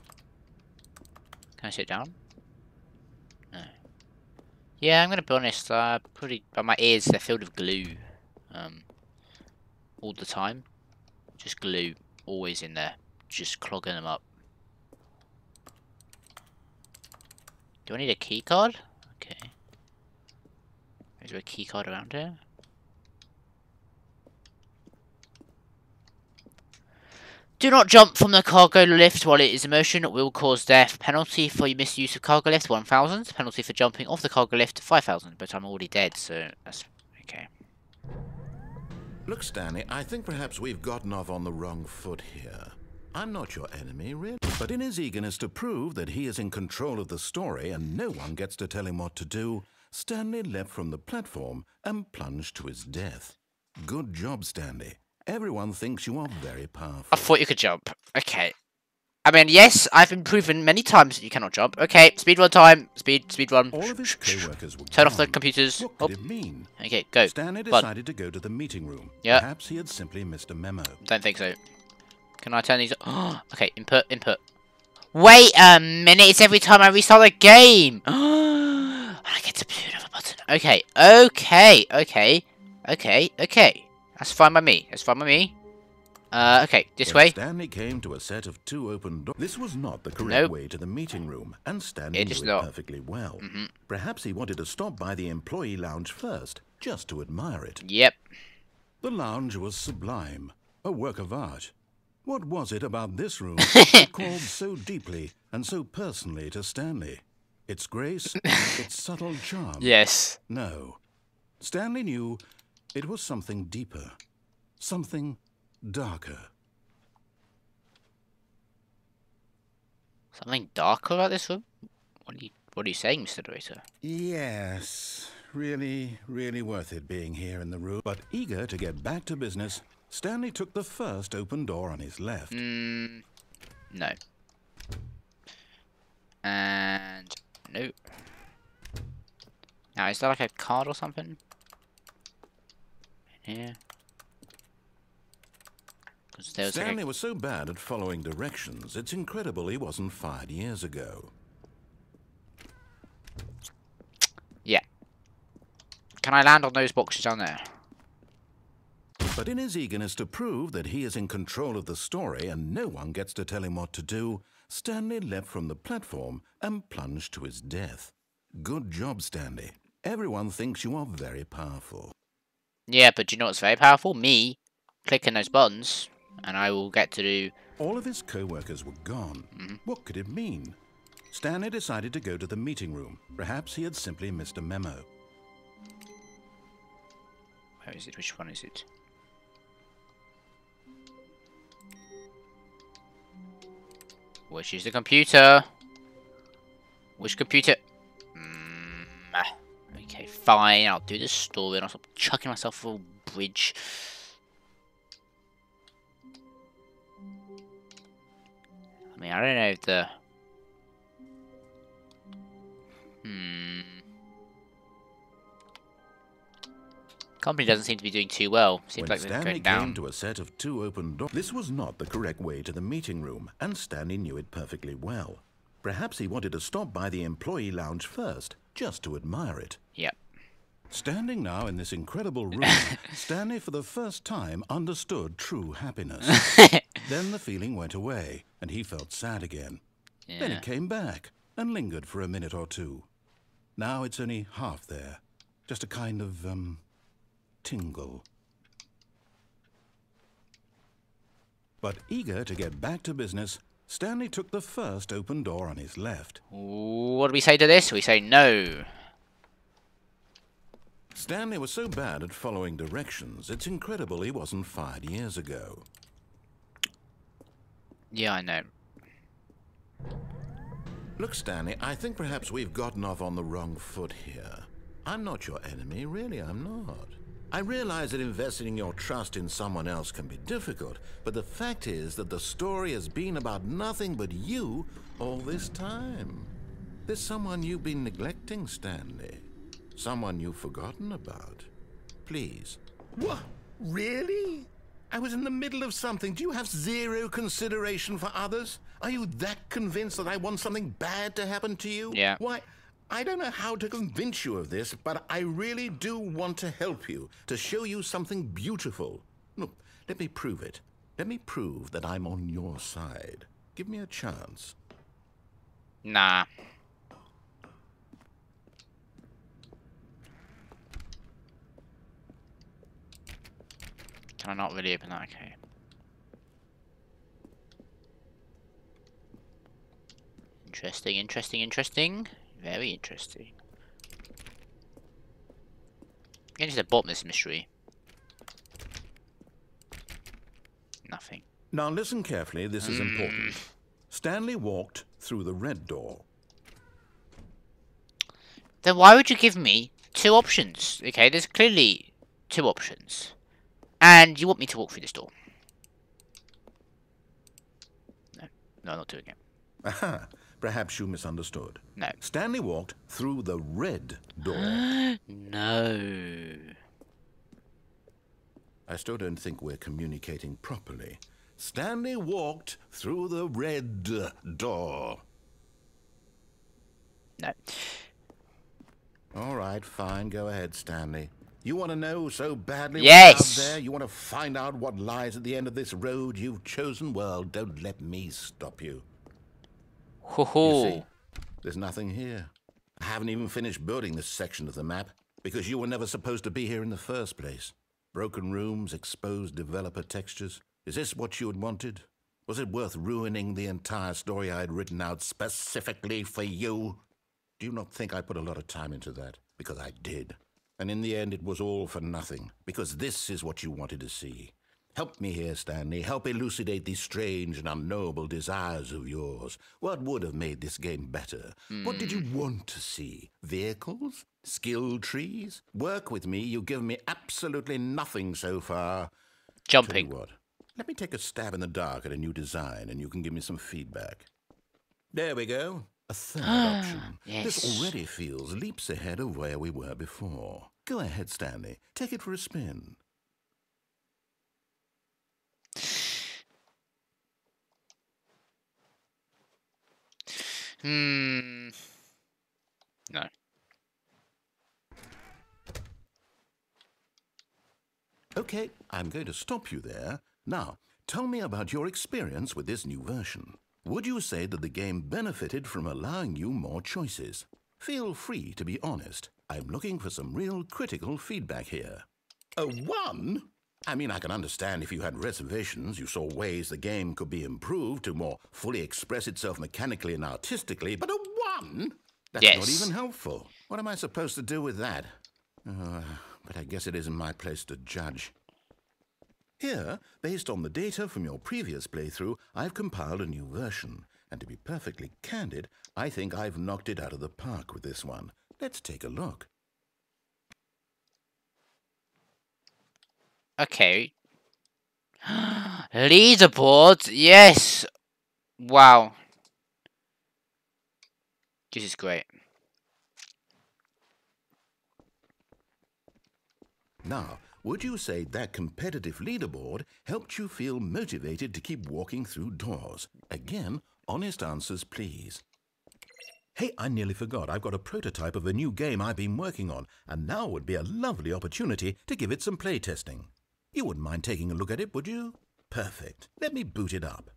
Can I sit down? No. Yeah, I'm gonna be honest. But my ears, they're filled with glue. All the time. Just glue. Always in there. Just clogging them up. Do I need a key card? Okay. Is there a key card around here? Do not jump from the cargo lift while it is in motion. It will cause death. Penalty for misuse of cargo lift, 1,000. Penalty for jumping off the cargo lift, 5,000. But I'm already dead, so that's okay. Look, Stanley, I think perhaps we've gotten off on the wrong foot here. I'm not your enemy, really. But in his eagerness to prove that he is in control of the story and no one gets to tell him what to do, Stanley leapt from the platform and plunged to his death. Good job, Stanley. Everyone thinks you are very powerful. I thought you could jump. Okay. I mean, yes, I've been proven many times that you cannot jump. Okay, speedrun time. Speed run. All of his co-workers were Turn off the gone. computers. What could it mean? Okay, go. Stanley Button. decided to go to the meeting room. Yeah. Perhaps he had simply missed a memo. Don't think so. Can I turn these on? Okay, input. Wait a minute, it's every time I restart the game. I get to push another button. Okay. That's fine by me. Okay, this way. Stanley came to a set of 2 open doors. This was not the correct way to the meeting room, and Stanley knew it perfectly well. Perhaps he wanted to stop by the employee lounge first, just to admire it. Yep. The lounge was sublime, a work of art. What was it about this room that called so deeply and so personally to Stanley? Its grace, its subtle charm? Yes. No. Stanley knew it was something deeper, something darker. Something darker about this room? What are you saying, Mr. Narrator? Yes, really worth it being here in the room. But eager to get back to business, Stanley took the first open door on his left. No. And no. Now, is there like a card or something? In here? Stanley was so bad at following directions, it's incredible he wasn't fired years ago. Yeah. Can I land on those boxes down there? But in his eagerness to prove that he is in control of the story and no one gets to tell him what to do, Stanley leapt from the platform and plunged to his death. Good job, Stanley. Everyone thinks you are very powerful. Yeah, but do you know what's very powerful? Me clicking those buttons, and I will get to do... All of his co-workers were gone. What could it mean? Stanley decided to go to the meeting room. Perhaps he had simply missed a memo. Where is it? Which one is it? Which is the computer? Which computer? Okay, fine. I'll do the story and I'll stop chucking myself off a bridge. I mean, I don't know if the... Company doesn't seem to be doing too well. Seems When like they're Stanley going down. came to a set of 2 open doors, this was not the correct way to the meeting room, and Stanley knew it perfectly well. Perhaps he wanted to stop by the employee lounge first, just to admire it. Yep. Standing now in this incredible room, Stanley for the first time understood true happiness. Then the feeling went away, and he felt sad again. Yeah. Then it came back, and lingered for a minute or two. Now it's only half there. Just a kind of, tingle. But eager to get back to business, Stanley took the first open door on his left. What do we say to this? We say no. Stanley was so bad at following directions, it's incredible he wasn't fired years ago. Yeah, I know. Look, Stanley, I think perhaps we've gotten off on the wrong foot here. I'm not your enemy, really, I'm not. I realize that investing your trust in someone else can be difficult, but the fact is that the story has been about nothing but you all this time. There's someone you've been neglecting, Stanley. Someone you've forgotten about. Please. What? Really? I was in the middle of something. Do you have zero consideration for others? Are you that convinced that I want something bad to happen to you? Yeah. Why, I don't know how to convince you of this, but I really do want to help you, to show you something beautiful. Look, let me prove it. Let me prove that I'm on your side. Give me a chance. Nah. Can I not really open that? Okay. Interesting, interesting, interesting. Very interesting. Get into the bottom of this mystery. Nothing. Now listen carefully, this is important. Stanley walked through the red door. Then why would you give me 2 options? Okay, there's clearly 2 options. And you want me to walk through this door? No. No, I'm not doing it. Aha, perhaps you misunderstood. No. Stanley walked through the red door. No. I still don't think we're communicating properly. Stanley walked through the red door. No. All right, fine, go ahead, Stanley. You want to know so badly Yes. what's out there? You want to find out what lies at the end of this road you've chosen? Well, don't let me stop you. Ho You ho. see, there's nothing here. I haven't even finished building this section of the map because you were never supposed to be here in the first place. Broken rooms, exposed developer textures. Is this what you had wanted? Was it worth ruining the entire story I had written out specifically for you? Do you not think I put a lot of time into that? Because I did. And in the end, it was all for nothing, because this is what you wanted to see. Help me here, Stanley. Help elucidate these strange and unknowable desires of yours. What would have made this game better? What did you want to see? Vehicles? Skill trees? Work with me. You've given me absolutely nothing so far. Jumping. Tell you what, let me take a stab in the dark at a new design, and you can give me some feedback. There we go. A third option. Yes. This already feels leaps ahead of where we were before. Go ahead, Stanley. Take it for a spin. No. Okay, I'm going to stop you there. Now, tell me about your experience with this new version. Would you say that the game benefited from allowing you more choices? Feel free to be honest. I'm looking for some real critical feedback here. A 1? I mean, I can understand if you had reservations, you saw ways the game could be improved to more fully express itself mechanically and artistically, but a 1? That's Yes. not even helpful. What am I supposed to do with that? but I guess it isn't my place to judge. Here, based on the data from your previous playthrough, I've compiled a new version. And to be perfectly candid, I think I've knocked it out of the park with this one. Let's take a look. Okay. Leaderboard? Yes! Wow. This is great. Now, would you say that competitive leaderboard helped you feel motivated to keep walking through doors? Again, honest answers, please. Hey, I nearly forgot. I've got a prototype of a new game I've been working on, and now would be a lovely opportunity to give it some playtesting. You wouldn't mind taking a look at it, would you? Perfect. Let me boot it up.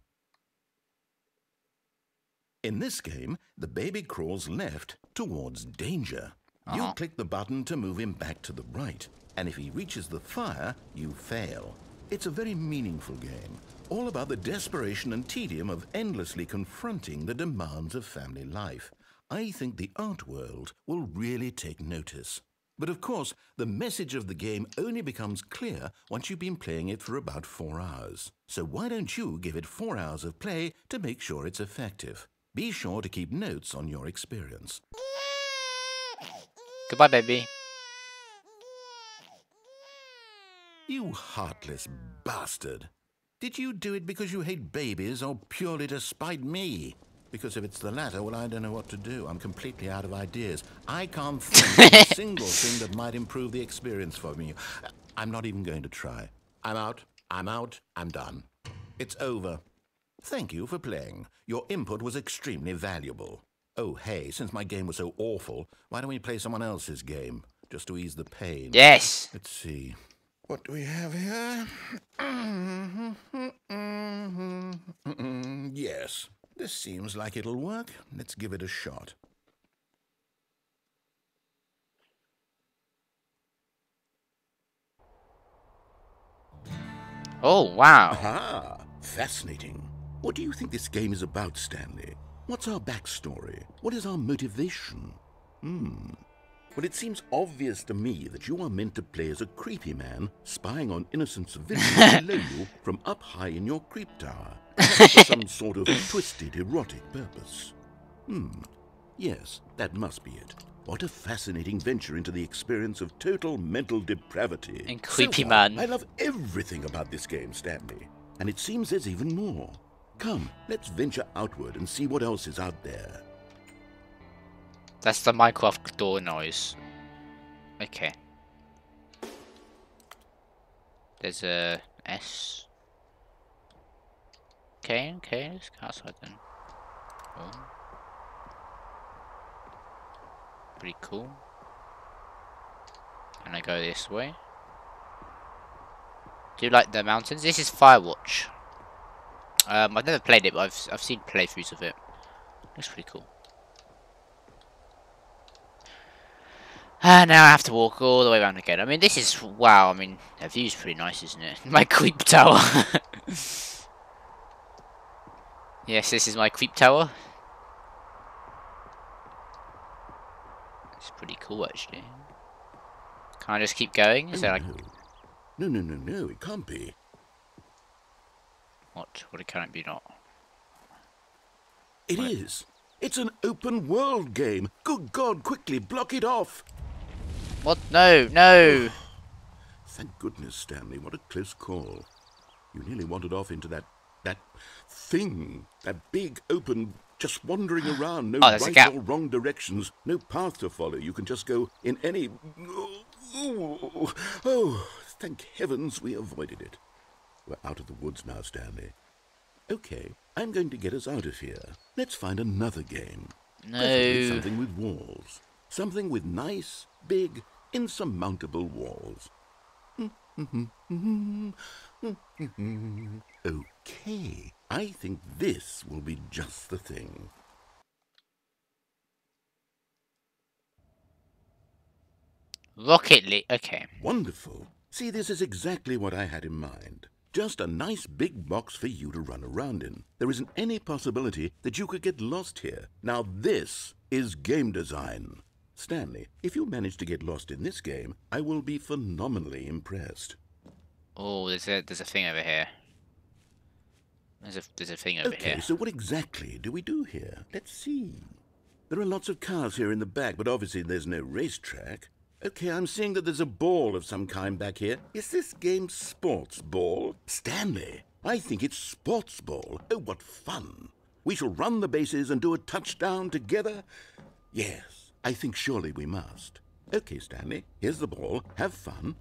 In this game, the baby crawls left towards danger. You click the button to move him back to the right, and if he reaches the fire, you fail. It's a very meaningful game, all about the desperation and tedium of endlessly confronting the demands of family life. I think the art world will really take notice. But of course, the message of the game only becomes clear once you've been playing it for about 4 hours. So why don't you give it 4 hours of play to make sure it's effective? Be sure to keep notes on your experience. Goodbye, baby. You heartless bastard. Did you do it because you hate babies or purely to spite me? Because if it's the latter, well, I don't know what to do. I'm completely out of ideas. I can't think of a single thing that might improve the experience for me. I'm not even going to try. I'm out. I'm done. It's over. Thank you for playing. Your input was extremely valuable. Oh, hey, since my game was so awful, why don't we play someone else's game? Just to ease the pain. Yes. Let's see. What do we have here? Yes. This seems like it'll work. Let's give it a shot. Oh, wow. Aha! Fascinating. What do you think this game is about, Stanley? What's our backstory? What is our motivation? Well, it seems obvious to me that you are meant to play as a creepy man spying on innocent civilians below you from up high in your creep tower. For some sort of twisted, erotic purpose. Yes, that must be it. What a fascinating venture into the experience of total mental depravity. And creepy So man. I love everything about this game, Stanley. And it seems there's even more. Come, let's venture outward and see what else is out there. That's the Minecraft door noise. Okay. There's a S. Okay, let's go outside then. Oh. Pretty cool. And I go this way. Do you like the mountains? This is Firewatch. I've never played it, but I've seen playthroughs of it. Looks pretty cool. Now I have to walk all the way around again. I mean, this is wow. I mean, the view's pretty nice, isn't it? My creep tower. Yes, this is my creep tower. It's pretty cool, actually. Can I just keep going? Is there like... No, it can't be. What? What can it be not? It is. It's an open world game. Good God, quickly, block it off. What? No! Thank goodness, Stanley. What a close call. You nearly wandered off into that thing. That big, open, just wandering around. No right or wrong directions. No path to follow. You can just go in any... Oh, thank heavens we avoided it. We're out of the woods now, Stanley. Okay, I'm going to get us out of here. Let's find another game. No. Preferably something with walls. Something with nice, big, insurmountable walls. Okay, I think this will be just the thing. Rocket League. Okay. Wonderful. See, this is exactly what I had in mind. Just a nice big box for you to run around in. There isn't any possibility that you could get lost here. Now this is game design. Stanley, if you manage to get lost in this game, I will be phenomenally impressed. Oh, there's a thing over here. There's a thing over here. Okay, so what exactly do we do here? Let's see. There are lots of cars here in the back, but obviously there's no racetrack. Okay, I'm seeing that there's a ball of some kind back here. Is this game sports ball? Stanley, I think it's sports ball. Oh, what fun. We shall run the bases and do a touchdown together. Yes, I think surely we must. Okay, Stanley, here's the ball. Have fun.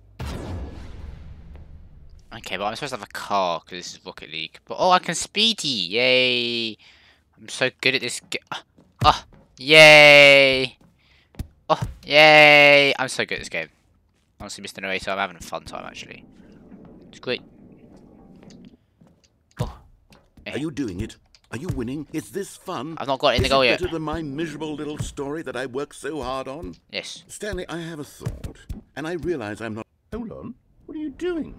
Okay, but I'm supposed to have a car because this is Rocket League. But oh, I can speedy! Yay! I'm so good at this. Oh, yay! Oh, yay! I'm so good at this game. Honestly, Mr. Narrator, I'm having a fun time actually. It's great. Oh. Are you doing it? Are you winning? Is this fun? I've not got it in the goal Is it yet. better than my miserable little story that I worked so hard on? Yes. Stanley, I have a thought, and I realize I'm not... Hold on. What are you doing?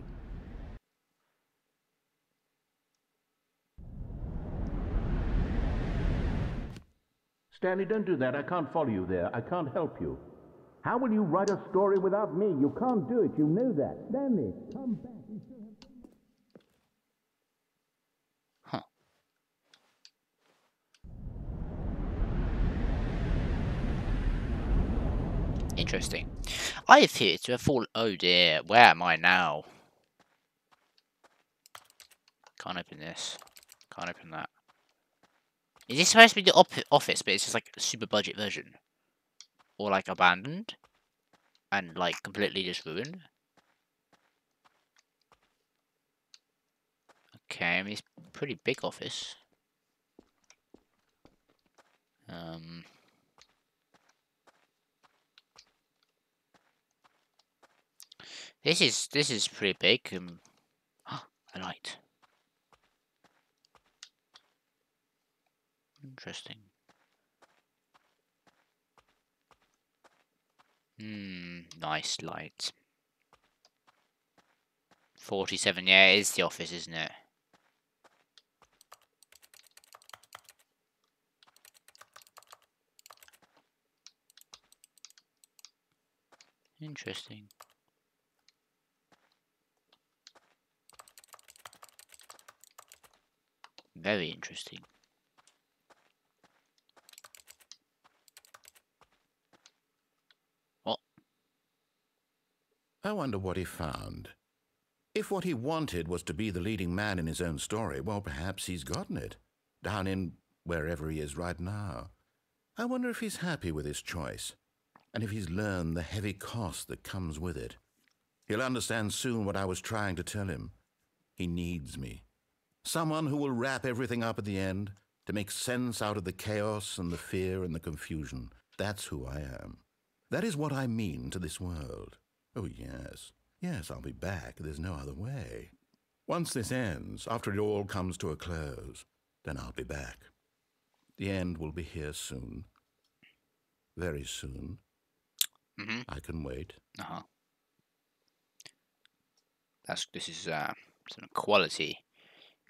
Stanley, don't do that. I can't follow you there. I can't help you. How will you write a story without me? You can't do it. You know that. Stanley, come back. Huh. Interesting. I appear to have fallen. Oh dear, where am I now? Can't open this. Can't open that. Is this supposed to be the office, but it's just like a super budget version? Or like abandoned? And like completely just ruined? Okay, I mean, it's a pretty big office. This is pretty big. A light. Interesting. Nice light. 47, yeah, it is the office, isn't it? Interesting. Very interesting. What? I wonder what he found. If what he wanted was to be the leading man in his own story, well, perhaps he's gotten it. Down in wherever he is right now. I wonder if he's happy with his choice, and if he's learned the heavy cost that comes with it. He'll understand soon what I was trying to tell him. He needs me. Someone who will wrap everything up at the end, to make sense out of the chaos and the fear and the confusion. That's who I am. That is what I mean to this world. Oh, yes. Yes, I'll be back. There's no other way. Once this ends, after it all comes to a close, then I'll be back. The end will be here soon. Very soon. I can wait. This is some quality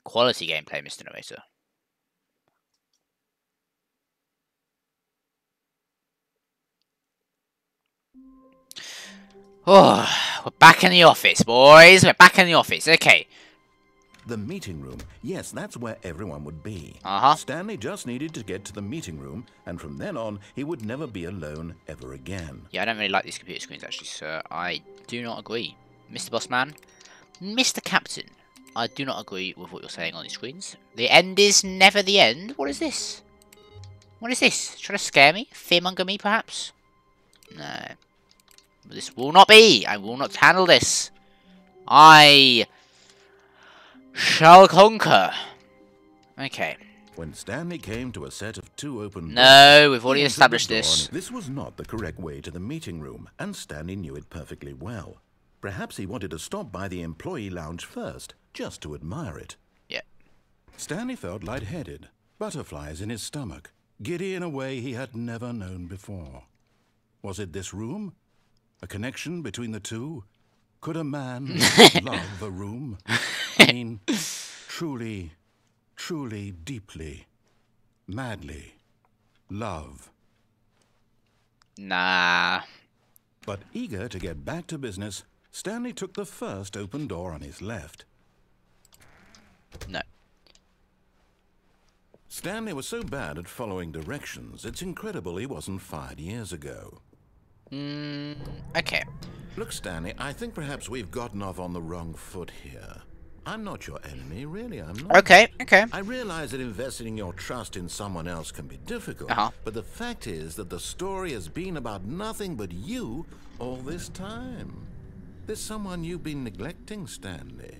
gameplay, Mr. Narrator. Oh, we're back in the office, boys. We're back in the office. Okay. The meeting room. Yes, that's where everyone would be. Stanley just needed to get to the meeting room, and from then on, he would never be alone ever again. Yeah, I don't really like these computer screens, actually, sir. I do not agree. Mr. Bossman, Mr. Captain, I do not agree with what you're saying on these screens. The end is never the end. What is this? What is this? Trying to scare me? Fearmonger me, perhaps? No. This will not be. I will not handle this. I shall conquer. Okay. When Stanley came to a set of two open doors... No, we've already established this. This was not the correct way to the meeting room, and Stanley knew it perfectly well. Perhaps he wanted to stop by the employee lounge first, just to admire it. Yeah. Stanley felt lightheaded, butterflies in his stomach, giddy in a way he had never known before. Was it this room? A connection between the two? Could a man love a room? I mean, truly, deeply, madly love. Nah. But eager to get back to business, Stanley took the first open door on his left. No. Stanley was so bad at following directions, it's incredible he wasn't fired years ago. Okay. Look, Stanley, I think perhaps we've gotten off on the wrong foot here. I'm not your enemy, really, I'm not. Okay. I realize that investing your trust in someone else can be difficult, but the fact is that the story has been about nothing but you all this time. There's someone you've been neglecting, Stanley.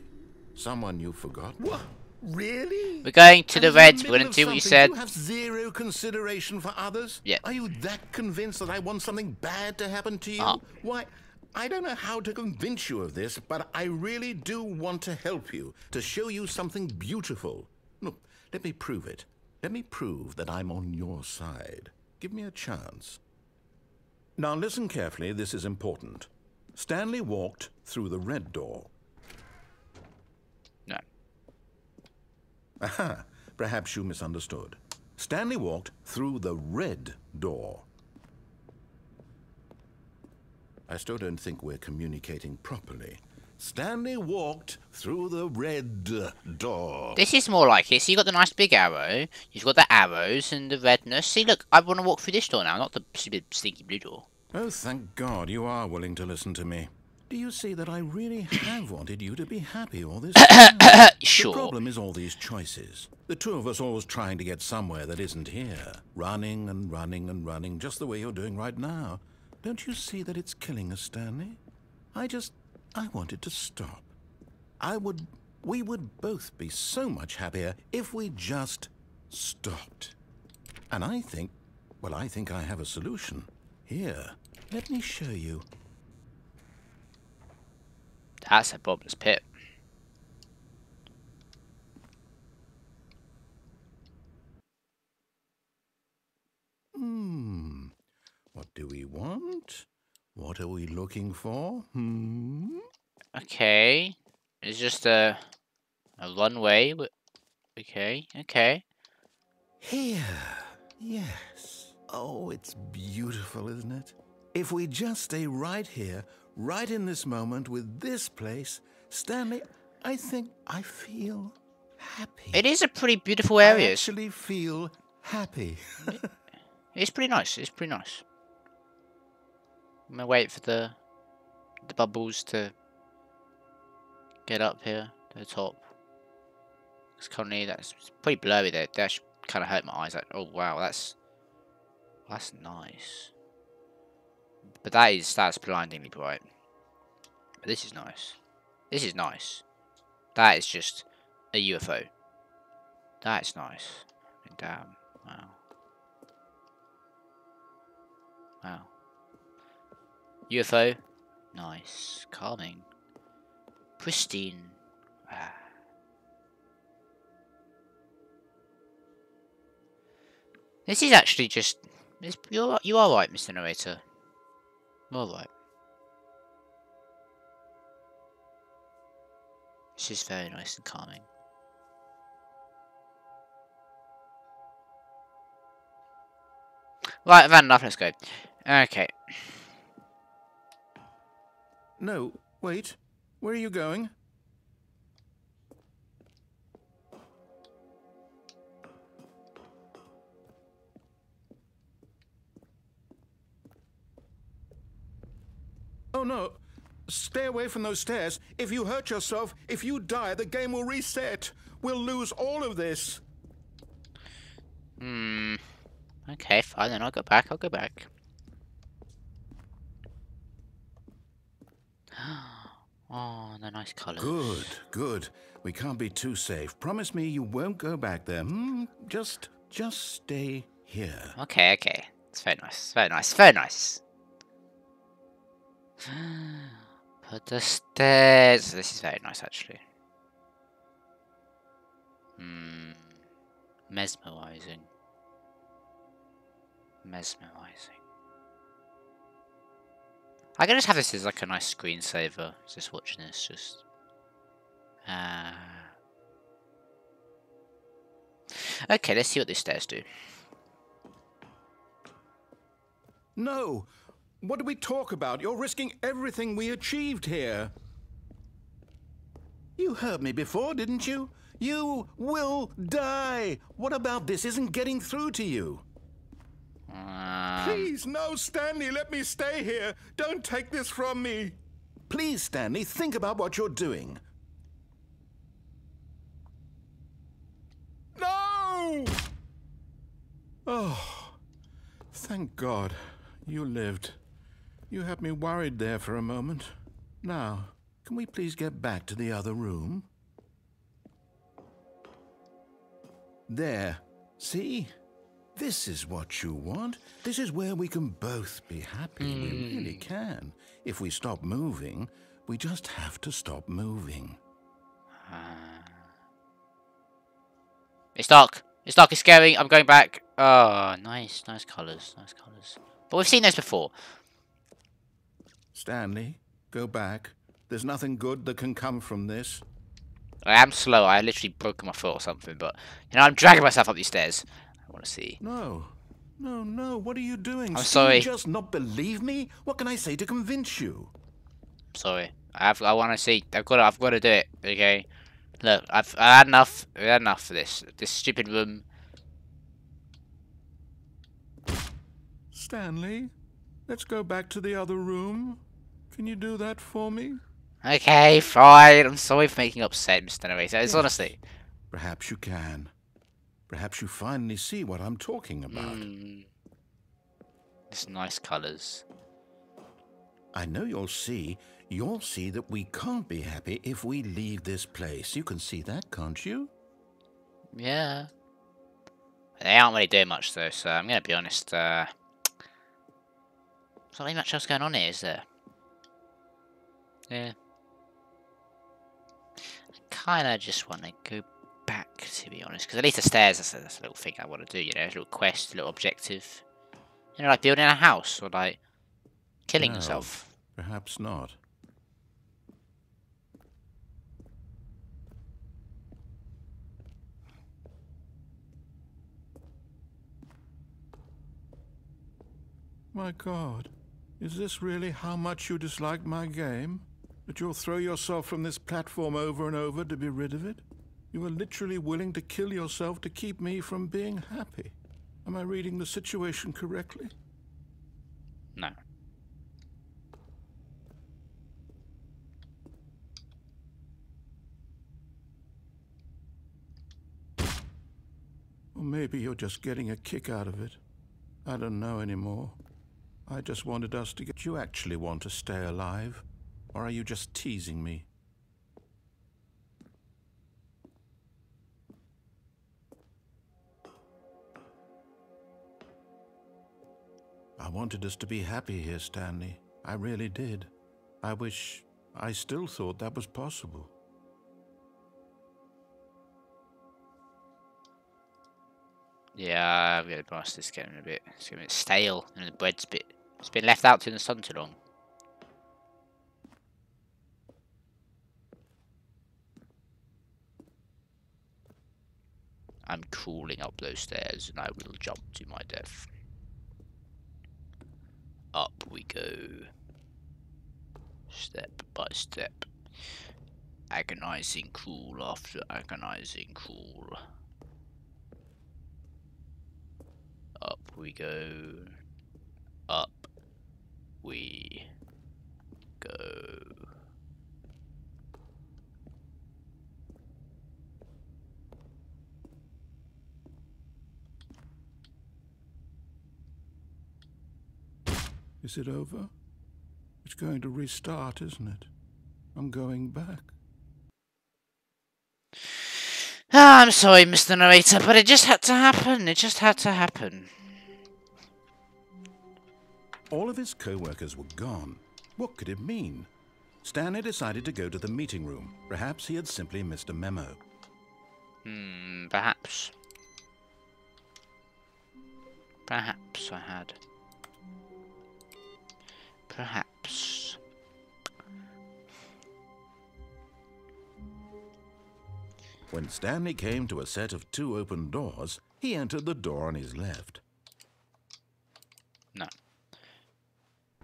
Someone you've forgotten. What? Really? We're going to the Reds. We're going to do what you said. You have zero consideration for others? Yeah. Are you that convinced that I want something bad to happen to you? Why, I don't know how to convince you of this, but I really do want to help you, to show you something beautiful. Look, let me prove it. Let me prove that I'm on your side. Give me a chance. Now listen carefully, this is important. Stanley walked through the red door. No. Aha, perhaps you misunderstood. Stanley walked through the red door. I still don't think we're communicating properly. Stanley walked through the red door. This is more like it. So you got the nice big arrow. You've got the arrows and the redness. See, look, I want to walk through this door now, not the stupid stinky blue door. Oh, thank God you are willing to listen to me. Do you see that I really have wanted you to be happy all this time? Sure. The problem is all these choices. The two of us always trying to get somewhere that isn't here. Running and running and running, just the way you're doing right now. Don't you see that it's killing us, Stanley? I wanted to stop. We would both be so much happier if we just stopped. And I think I have a solution. Here, let me show you. That's a bottomless pit. What do we want? What are we looking for? Okay. It's just a runway. Okay. Here. Yes. Oh, it's beautiful, isn't it? If we just stay right here, right in this moment with this place, Stanley, I think I feel happy. It is a pretty beautiful area. I actually feel happy. It's pretty nice. It's pretty nice. I'm gonna wait for the bubbles to get up here to the top. Because currently that's pretty blurry there. That should kind of hurt my eyes. Like, oh wow, that's nice. But that's blindingly bright. But this is nice. This is nice. That is just a UFO. That is nice. I mean, damn. Wow. Wow. UFO. Nice. Calming. Pristine. Ah. This is actually just... You are right, Mr. Narrator. You're right. This is very nice and calming. Right, I've had enough, let's go. Okay. No, wait. Where are you going? Oh no. Stay away from those stairs. If you hurt yourself, if you die, the game will reset. We'll lose all of this. Okay, fine, then I'll go back, Oh, the nice colours. Good. We can't be too safe. Promise me you won't go back there. Just stay here. Okay. It's very nice. But the stairs... This is very nice, actually. Mesmerizing. I can just have this as like a nice screensaver. Just watching this, just... Okay, let's see what these stairs do. No! What do we talk about? You're risking everything we achieved here. You heard me before, didn't you? You will die! What about this isn't getting through to you? Please, no, Stanley, let me stay here. Don't take this from me. Please, Stanley, think about what you're doing. No! Oh, thank God. You lived. You had me worried there for a moment. Now, can we please get back to the other room? There. See? This is what you want. This is where we can both be happy. We really can. If we stop moving, we just have to stop moving. It's dark. It's dark. It's scary. I'm going back. Oh, nice. Nice colours. Nice colours. But we've seen those before. Stanley, go back. There's nothing good that can come from this. I am slow. I literally broke my foot or something. But, you know, I'm dragging myself up these stairs. I want to see. No. No, no. What are you doing? I'm sorry. Do you just not believe me? What can I say to convince you? Sorry. I want to see. I've got to do it. Okay. Look, I had enough. I had enough of this. This stupid room. Stanley, let's go back to the other room. Can you do that for me? Okay, fine. I'm sorry for making up sense, narrator. It's honestly. Perhaps you can. Perhaps you finally see what I'm talking about. It's nice colours. I know you'll see that we can't be happy if we leave this place. You can see that, can't you? Yeah. They aren't really doing much though, so I'm going to be honest. There's not really much else going on here, is there? Yeah. I kind of just want to go back, to be honest. Because at least the stairs, that's a little thing I want to do, you know. A little quest, a little objective. You know, like building a house or like killing yourself. Perhaps not. My God, is this really how much you dislike my game? That you'll throw yourself from this platform over and over to be rid of it? You are literally willing to kill yourself to keep me from being happy. Am I reading the situation correctly? No. Or maybe you're just getting a kick out of it. I don't know anymore. I just wanted us to get... Do you actually want to stay alive? Or are you just teasing me? I wanted us to be happy here, Stanley. I really did. I still thought that was possible. Yeah, I'm gonna be honest, it's getting a bit stale, and the bread's it's been left out in the sun too long. I'm crawling up those stairs, and I will jump to my death. Up we go, step by step. Agonizing crawl after agonizing crawl. Up we go. Up we go. Is it over? It's going to restart, isn't it? I'm going back. I'm sorry, Mr. Narrator, but it just had to happen. It just had to happen. All of his co-workers were gone. What could it mean? Stanley decided to go to the meeting room. Perhaps he had simply missed a memo. Perhaps. Perhaps I had. Perhaps. When Stanley came to a set of 2 open doors, he entered the door on his left. No.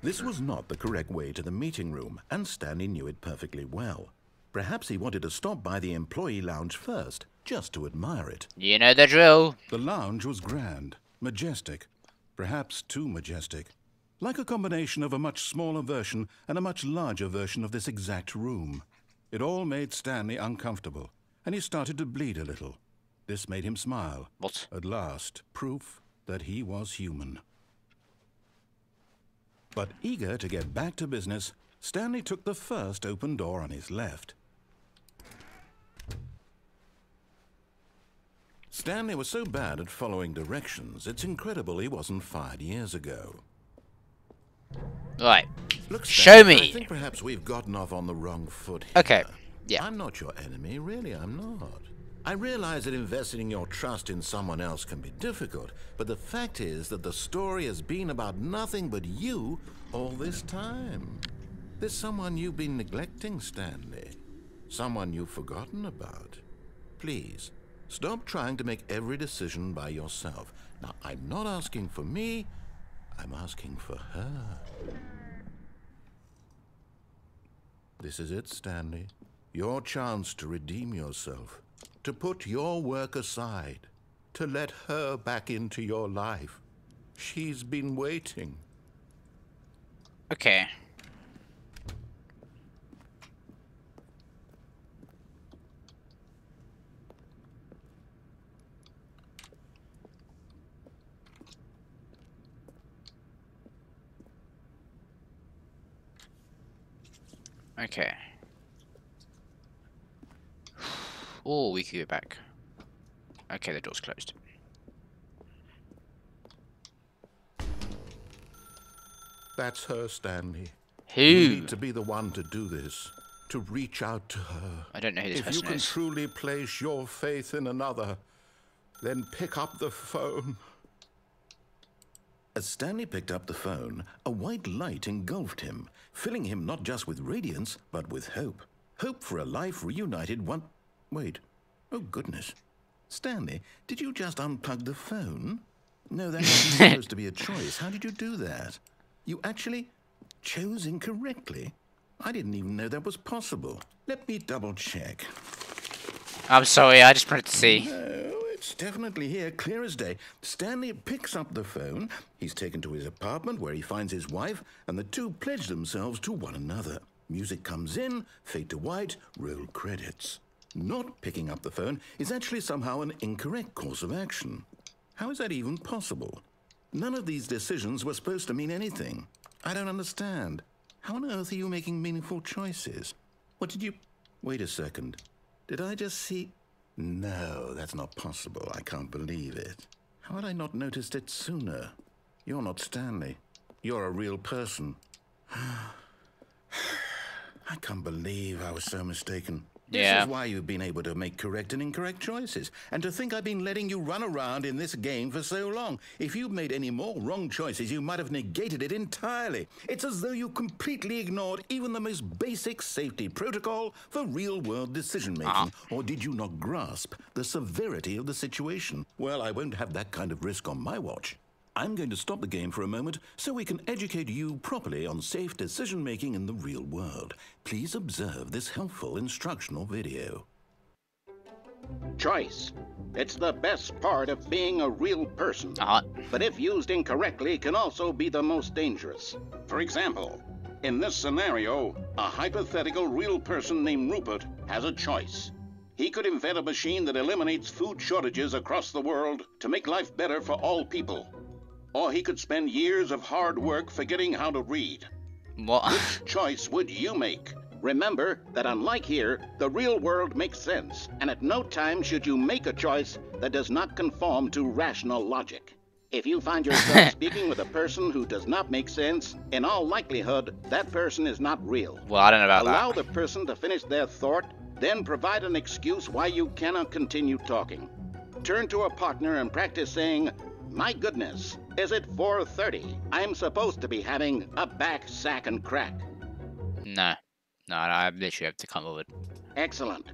This was not the correct way to the meeting room, and Stanley knew it perfectly well. Perhaps he wanted to stop by the employee lounge first, just to admire it. You know the drill. The lounge was grand, majestic, perhaps too majestic. Like a combination of a much smaller version and a much larger version of this exact room. It all made Stanley uncomfortable, and he started to bleed a little. This made him smile. What? At last, proof that he was human. But eager to get back to business, Stanley took the first open door on his left. Stanley was so bad at following directions, it's incredible he wasn't fired years ago. Right. Look, Show Stanley, me. I think perhaps we've gotten off on the wrong foot here. Okay. Yeah. I'm not your enemy, really, I'm not. I realize that investing your trust in someone else can be difficult, but the fact is that the story has been about nothing but you all this time. There's someone you've been neglecting, Stanley. Someone you've forgotten about. Please, stop trying to make every decision by yourself. Now, I'm not asking for me, I'm asking for her. This is it, Stanley. Your chance to redeem yourself. To put your work aside. To let her back into your life. She's been waiting. Okay. Okay. Oh, we could go back. Okay, the door's closed. That's her, Stanley. Who? You need to be the one to do this. To reach out to her. I don't know who this If you person can is. truly place your faith in another, then pick up the phone. As Stanley picked up the phone, a white light engulfed him, filling him not just with radiance, but with hope. Hope for a life reunited one... Wait. Oh, goodness. Stanley, did you just unplug the phone? No, that wasn't supposed to be a choice. How did you do that? You actually chose incorrectly. I didn't even know that was possible. Let me double check. I'm sorry, I just wanted to see. No, it's definitely here, clear as day. Stanley picks up the phone. He's taken to his apartment where he finds his wife, and the two pledge themselves to one another. Music comes in, fade to white, roll credits. Not picking up the phone is actually somehow an incorrect course of action. How is that even possible? None of these decisions were supposed to mean anything. I don't understand. How on earth are you making meaningful choices? What did you... Wait a second. Did I just see... No, that's not possible. I can't believe it. How had I not noticed it sooner? You're not Stanley. You're a real person. I can't believe I was so mistaken. This Yeah. is why you've been able to make correct and incorrect choices. And to think I've been letting you run around in this game for so long. If you'd made any more wrong choices, you might have negated it entirely. It's as though you completely ignored even the most basic safety protocol for real-world decision-making. Or did you not grasp the severity of the situation? Well, I won't have that kind of risk on my watch. I'm going to stop the game for a moment so we can educate you properly on safe decision-making in the real world. Please observe this helpful instructional video. Choice. It's the best part of being a real person. Uh-huh. But if used incorrectly, can also be the most dangerous. For example, in this scenario, a hypothetical real person named Rupert has a choice. He could invent a machine that eliminates food shortages across the world to make life better for all people. Or he could spend years of hard work forgetting how to read. What? Which choice would you make? Remember that unlike here, the real world makes sense, and at no time should you make a choice that does not conform to rational logic. If you find yourself speaking with a person who does not make sense, in all likelihood, that person is not real. Well, I don't know about Allow that. the person to finish their thought, then provide an excuse why you cannot continue talking. Turn to a partner and practice saying, "My goodness, is it 4:30? I'm supposed to be having a back, sack, and crack." No. No, I literally have to come forward. Excellent.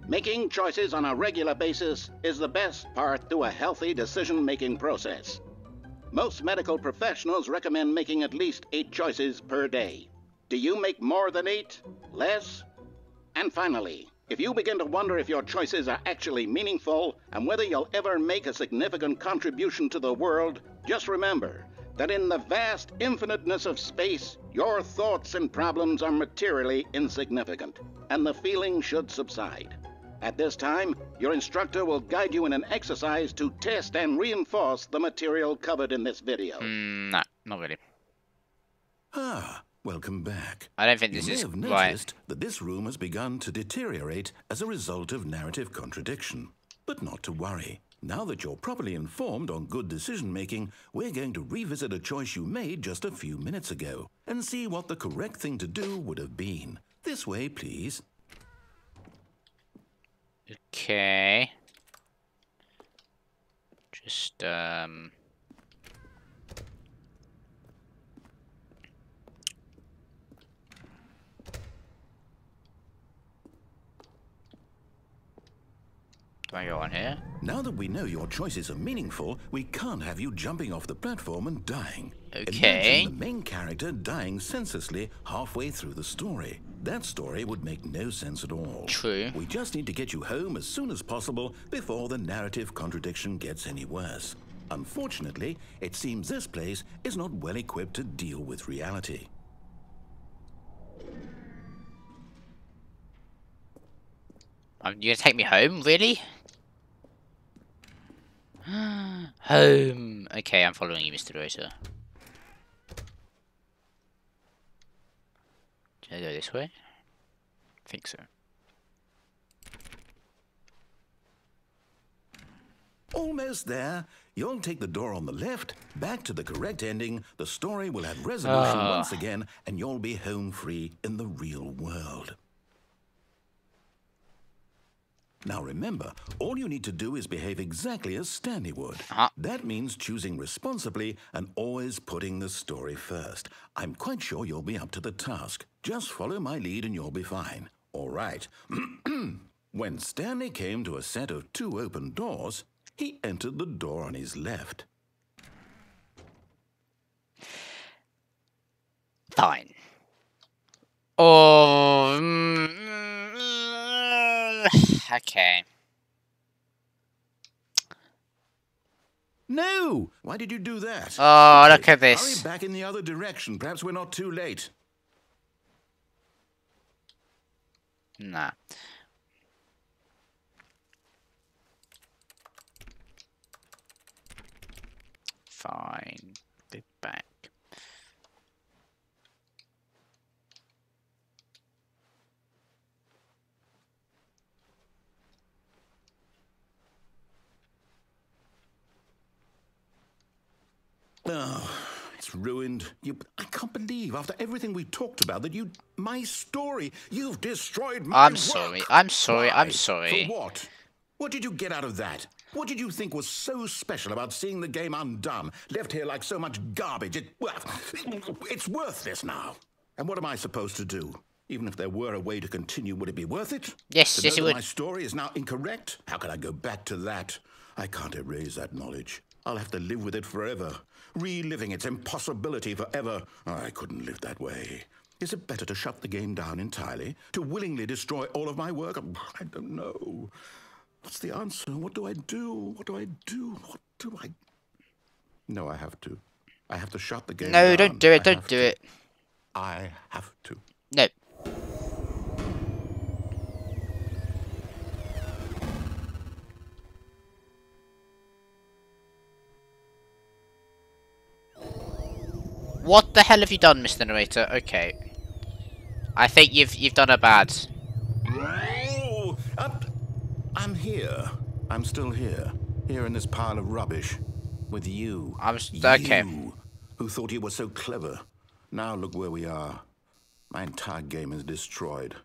Making choices on a regular basis is the best part to a healthy decision-making process. Most medical professionals recommend making at least 8 choices per day. Do you make more than 8? Less? And finally, if you begin to wonder if your choices are actually meaningful and whether you'll ever make a significant contribution to the world, just remember that in the vast infiniteness of space, your thoughts and problems are materially insignificant, and the feeling should subside. At this time, your instructor will guide you in an exercise to test and reinforce the material covered in this video. Nah, not really. Ah, welcome back. I don't think this You may is have right. noticed that this room has begun to deteriorate as a result of narrative contradiction. But not to worry. Now that you're properly informed on good decision-making, we're going to revisit a choice you made just a few minutes ago and see what the correct thing to do would have been. This way, please. Okay. Just, do I go on here? Now that we know your choices are meaningful, we can't have you jumping off the platform and dying. Okay. Imagine the main character dying senselessly halfway through the story. That story would make no sense at all. True. We just need to get you home as soon as possible before the narrative contradiction gets any worse. Unfortunately, it seems this place is not well equipped to deal with reality. You're gonna take me home? Really? Home. Okay, I'm following you, Mr. Narrator. Should I go this way? I think so. Almost there. You'll take the door on the left, back to the correct ending, the story will have resolution once again, and you'll be home free in the real world. Now remember, all you need to do is behave exactly as Stanley would. That means choosing responsibly and always putting the story first. I'm quite sure you'll be up to the task. Just follow my lead and you'll be fine. All right. When Stanley came to a set of 2 open doors, he entered the door on his left. Fine. Oh. Okay. No! Why did you do that? Oh, Okay, look at this. Hurry back in the other direction. Perhaps we're not too late. Nah. Fine. Be back. Oh, it's ruined. I can't believe, after everything we talked about, that my story, you've destroyed my I'm work. sorry. I'm sorry. Why? I'm sorry. For what? What did you get out of that? What did you think was so special about seeing the game undone, left here like so much garbage? It's worthless now. And what am I supposed to do? Even if there were a way to continue, would it be worth it? Yes, To yes, know it that would. My story is now incorrect? How can I go back to that? I can't erase that knowledge. I'll have to live with it forever, reliving its impossibility forever. I couldn't live that way. Is it better to shut the game down entirely? To willingly destroy all of my work? I don't know. What's the answer? What do I do? What do I do? What do I... No, I have to. I have to shut the game down. No, don't do it. Don't do it. I have to. No. What the hell have you done, Mr. Narrator? Okay. I think you've done a bad. Oh, I'm here. I'm still here. Here in this pile of rubbish. With you. Okay. You, who thought you were so clever. Now look where we are. My entire game is destroyed.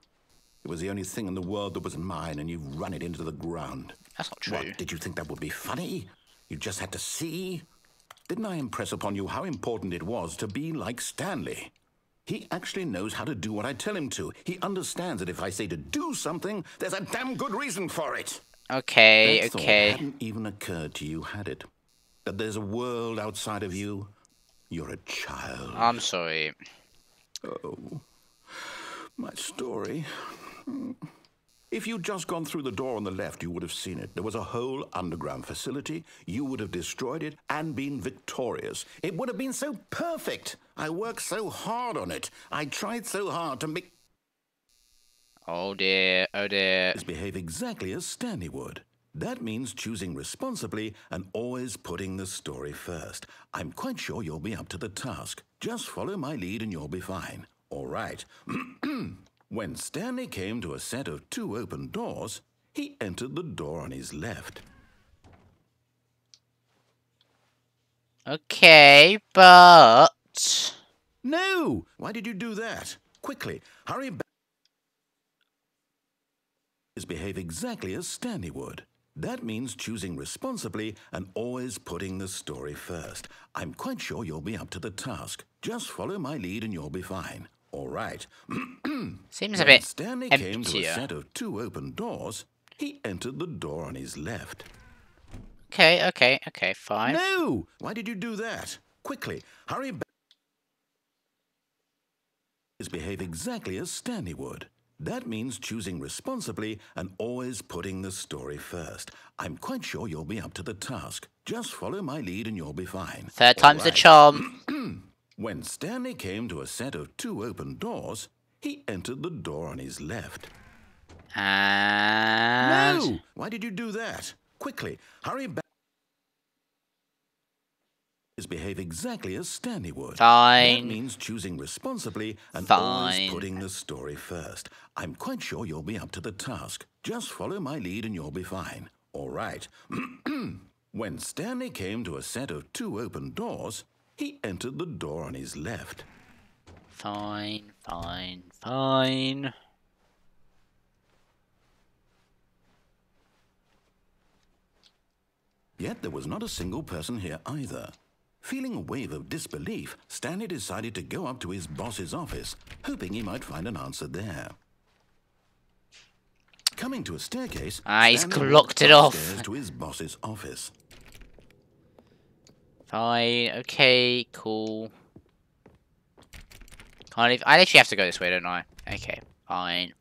It was the only thing in the world that was mine, and you've run it into the ground. That's not true. What, did you think that would be funny? You just had to see? Didn't I impress upon you how important it was to be like Stanley? He actually knows how to do what I tell him to. He understands that if I say to do something, there's a damn good reason for it. Okay, That thought okay. hadn't even occurred to you, had it? that there's a world outside of you? You're a child. I'm sorry. Oh, my story. If you'd just gone through the door on the left, you would have seen it. There was a whole underground facility. You would have destroyed it and been victorious. It would have been so perfect. I worked so hard on it. I tried so hard to make... Oh dear, oh dear. Behave exactly as Stanley would. That means choosing responsibly and always putting the story first. I'm quite sure you'll be up to the task. Just follow my lead and you'll be fine. All right. When Stanley came to a set of 2 open doors, he entered the door on his left. Okay, but... No! Why did you do that? Quickly, hurry back. Behave exactly as Stanley would. That means choosing responsibly and always putting the story first. I'm quite sure you'll be up to the task. Just follow my lead and you'll be fine. All right. Seems a bit Stanley emptier. came to a set of 2 open doors. He entered the door on his left. Okay, fine. No! Why did you do that? Quickly, hurry back. Behave exactly as Stanley would. That means choosing responsibly and always putting the story first. I'm quite sure you'll be up to the task. Just follow my lead and you'll be fine. Third time's the charm. When Stanley came to a set of 2 open doors, he entered the door on his left. And... No! Why did you do that? Quickly, hurry back. Behave exactly as Stanley would. Fine. That means choosing responsibly and Fine. always putting the story first. I'm quite sure you'll be up to the task. Just follow my lead and you'll be fine. All right. When Stanley came to a set of 2 open doors, he entered the door on his left. Fine. Yet there was not a single person here either. Feeling a wave of disbelief, Stanley decided to go up to his boss's office, hoping he might find an answer there. Coming to a staircase, He's Stanley blocked walked it off. upstairs to his boss's office. Fine, okay, cool. I literally have to go this way, don't I? Okay, fine.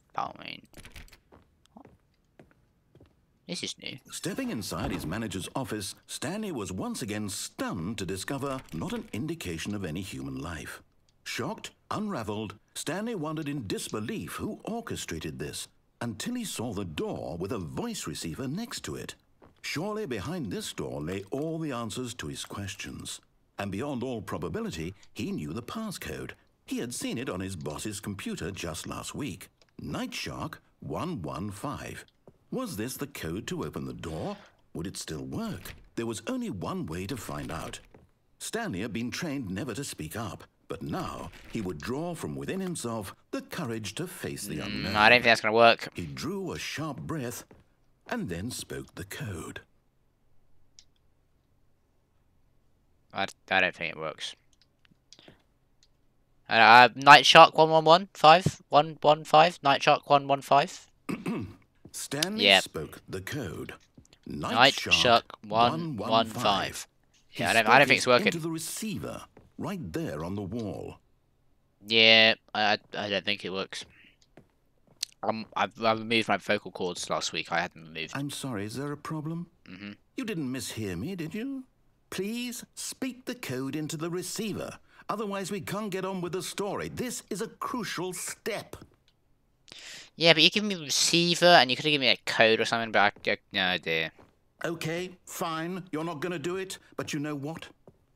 This is new. Stepping inside his manager's office, Stanley was once again stunned to discover not an indication of any human life. Shocked, unraveled, Stanley wondered in disbelief who orchestrated this, until he saw the door with a voice receiver next to it. Surely behind this door lay all the answers to his questions. And beyond all probability, he knew the passcode. He had seen it on his boss's computer just last week. Nightshark 115. Was this the code to open the door? Would it still work? There was only one way to find out. Stanley had been trained never to speak up, but now he would draw from within himself the courage to face the unknown. I don't think that's going to work. He drew a sharp breath and then spoke the code. I don't think it works. Nightshark 115? Nightshark 115? Stanley spoke the code. Nightshark 115. Yeah, I don't think it's working. Into the receiver, right there on the wall. Yeah, I don't think it works. I've removed my vocal cords last week. I had them removed. I'm sorry, is there a problem? You didn't mishear me, did you? Please speak the code into the receiver. Otherwise, we can't get on with the story. This is a crucial step. Yeah, but you give me a receiver and you could have given me a code or something, but I no idea. Okay, fine. You're not going to do it. But you know what?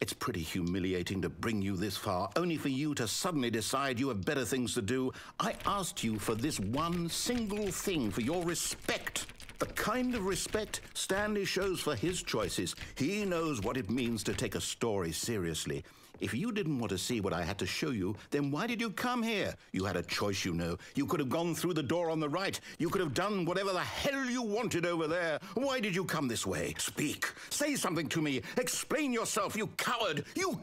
It's pretty humiliating to bring you this far, only for you to suddenly decide you have better things to do. I asked you for this one single thing, for your respect. The kind of respect Stanley shows for his choices. He knows what it means to take a story seriously. If you didn't want to see what I had to show you, then why did you come here? You had a choice, you know. You could have gone through the door on the right. You could have done whatever the hell you wanted over there. Why did you come this way? Speak. Say something to me. Explain yourself, you coward. You...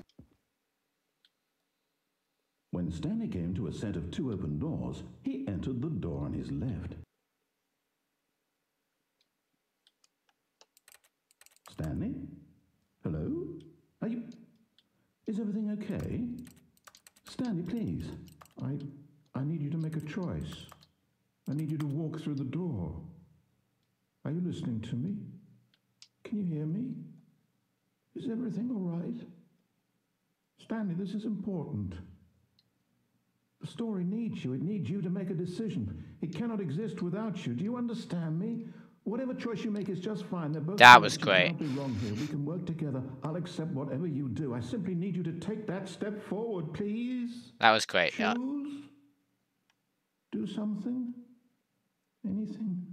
When Stanley came to a set of 2 open doors, he entered the door on his left. Stanley? Hello? Is everything okay? Stanley, please. I need you to make a choice. I need you to walk through the door. Are you listening to me? Can you hear me? Is everything all right? Stanley, this is important. The story needs you. It needs you to make a decision. It cannot exist without you. Do you understand me? Whatever choice you make is just fine. They're both That was correct. You great. cannot be wrong here. We can work together. I'll accept whatever you do. I simply need you to take that step forward, please. That was great. Choose. Yeah. Do something. Anything.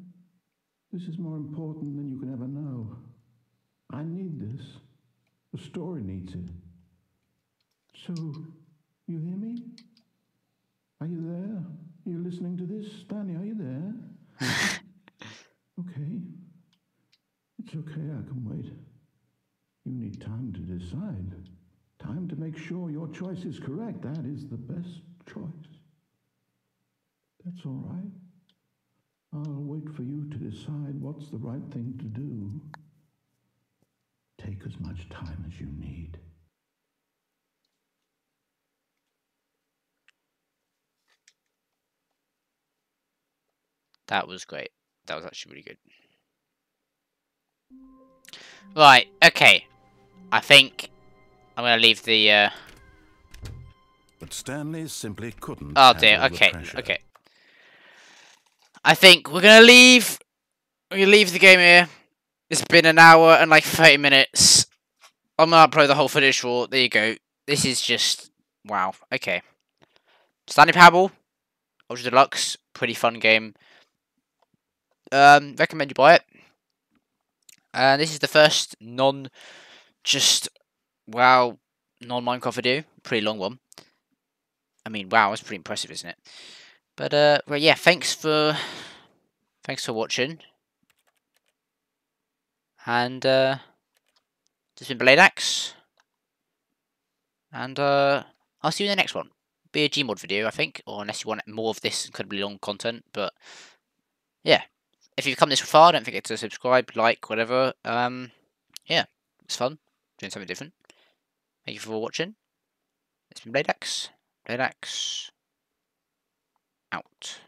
This is more important than you can ever know. I need this. The story needs it. So, you hear me? Are you there? Are you listening to this? Stanley, are you there? Okay. It's okay, I can wait. You need time to decide. Time to make sure your choice is correct. That is the best choice. That's all right. I'll wait for you to decide what's the right thing to do. Take as much time as you need. That was great. That was actually really good. Right, okay. I think I'm going to leave the... But Stanley simply couldn't. Oh dear, handle the okay, pressure. okay. I think we're going to leave... We're going to leave the game here. It's been an hour and like 30 minutes. I'm going to upload the whole footage for... There you go. This is just... Wow, okay. Stanley Parable Ultra Deluxe. Pretty fun game. Recommend you buy it. And this is the first non-Minecraft video. Pretty long one. I mean, wow, that's pretty impressive, isn't it? But well, yeah, thanks for watching. And this has been Blade Axe. And I'll see you in the next one. Be a Gmod video, I think, or unless you want more of this incredibly long content. But yeah, if you've come this far, don't forget to subscribe, like, whatever. Yeah, it's fun doing something different. Thank you for watching. It's been Blade Axe. Blade Axe out.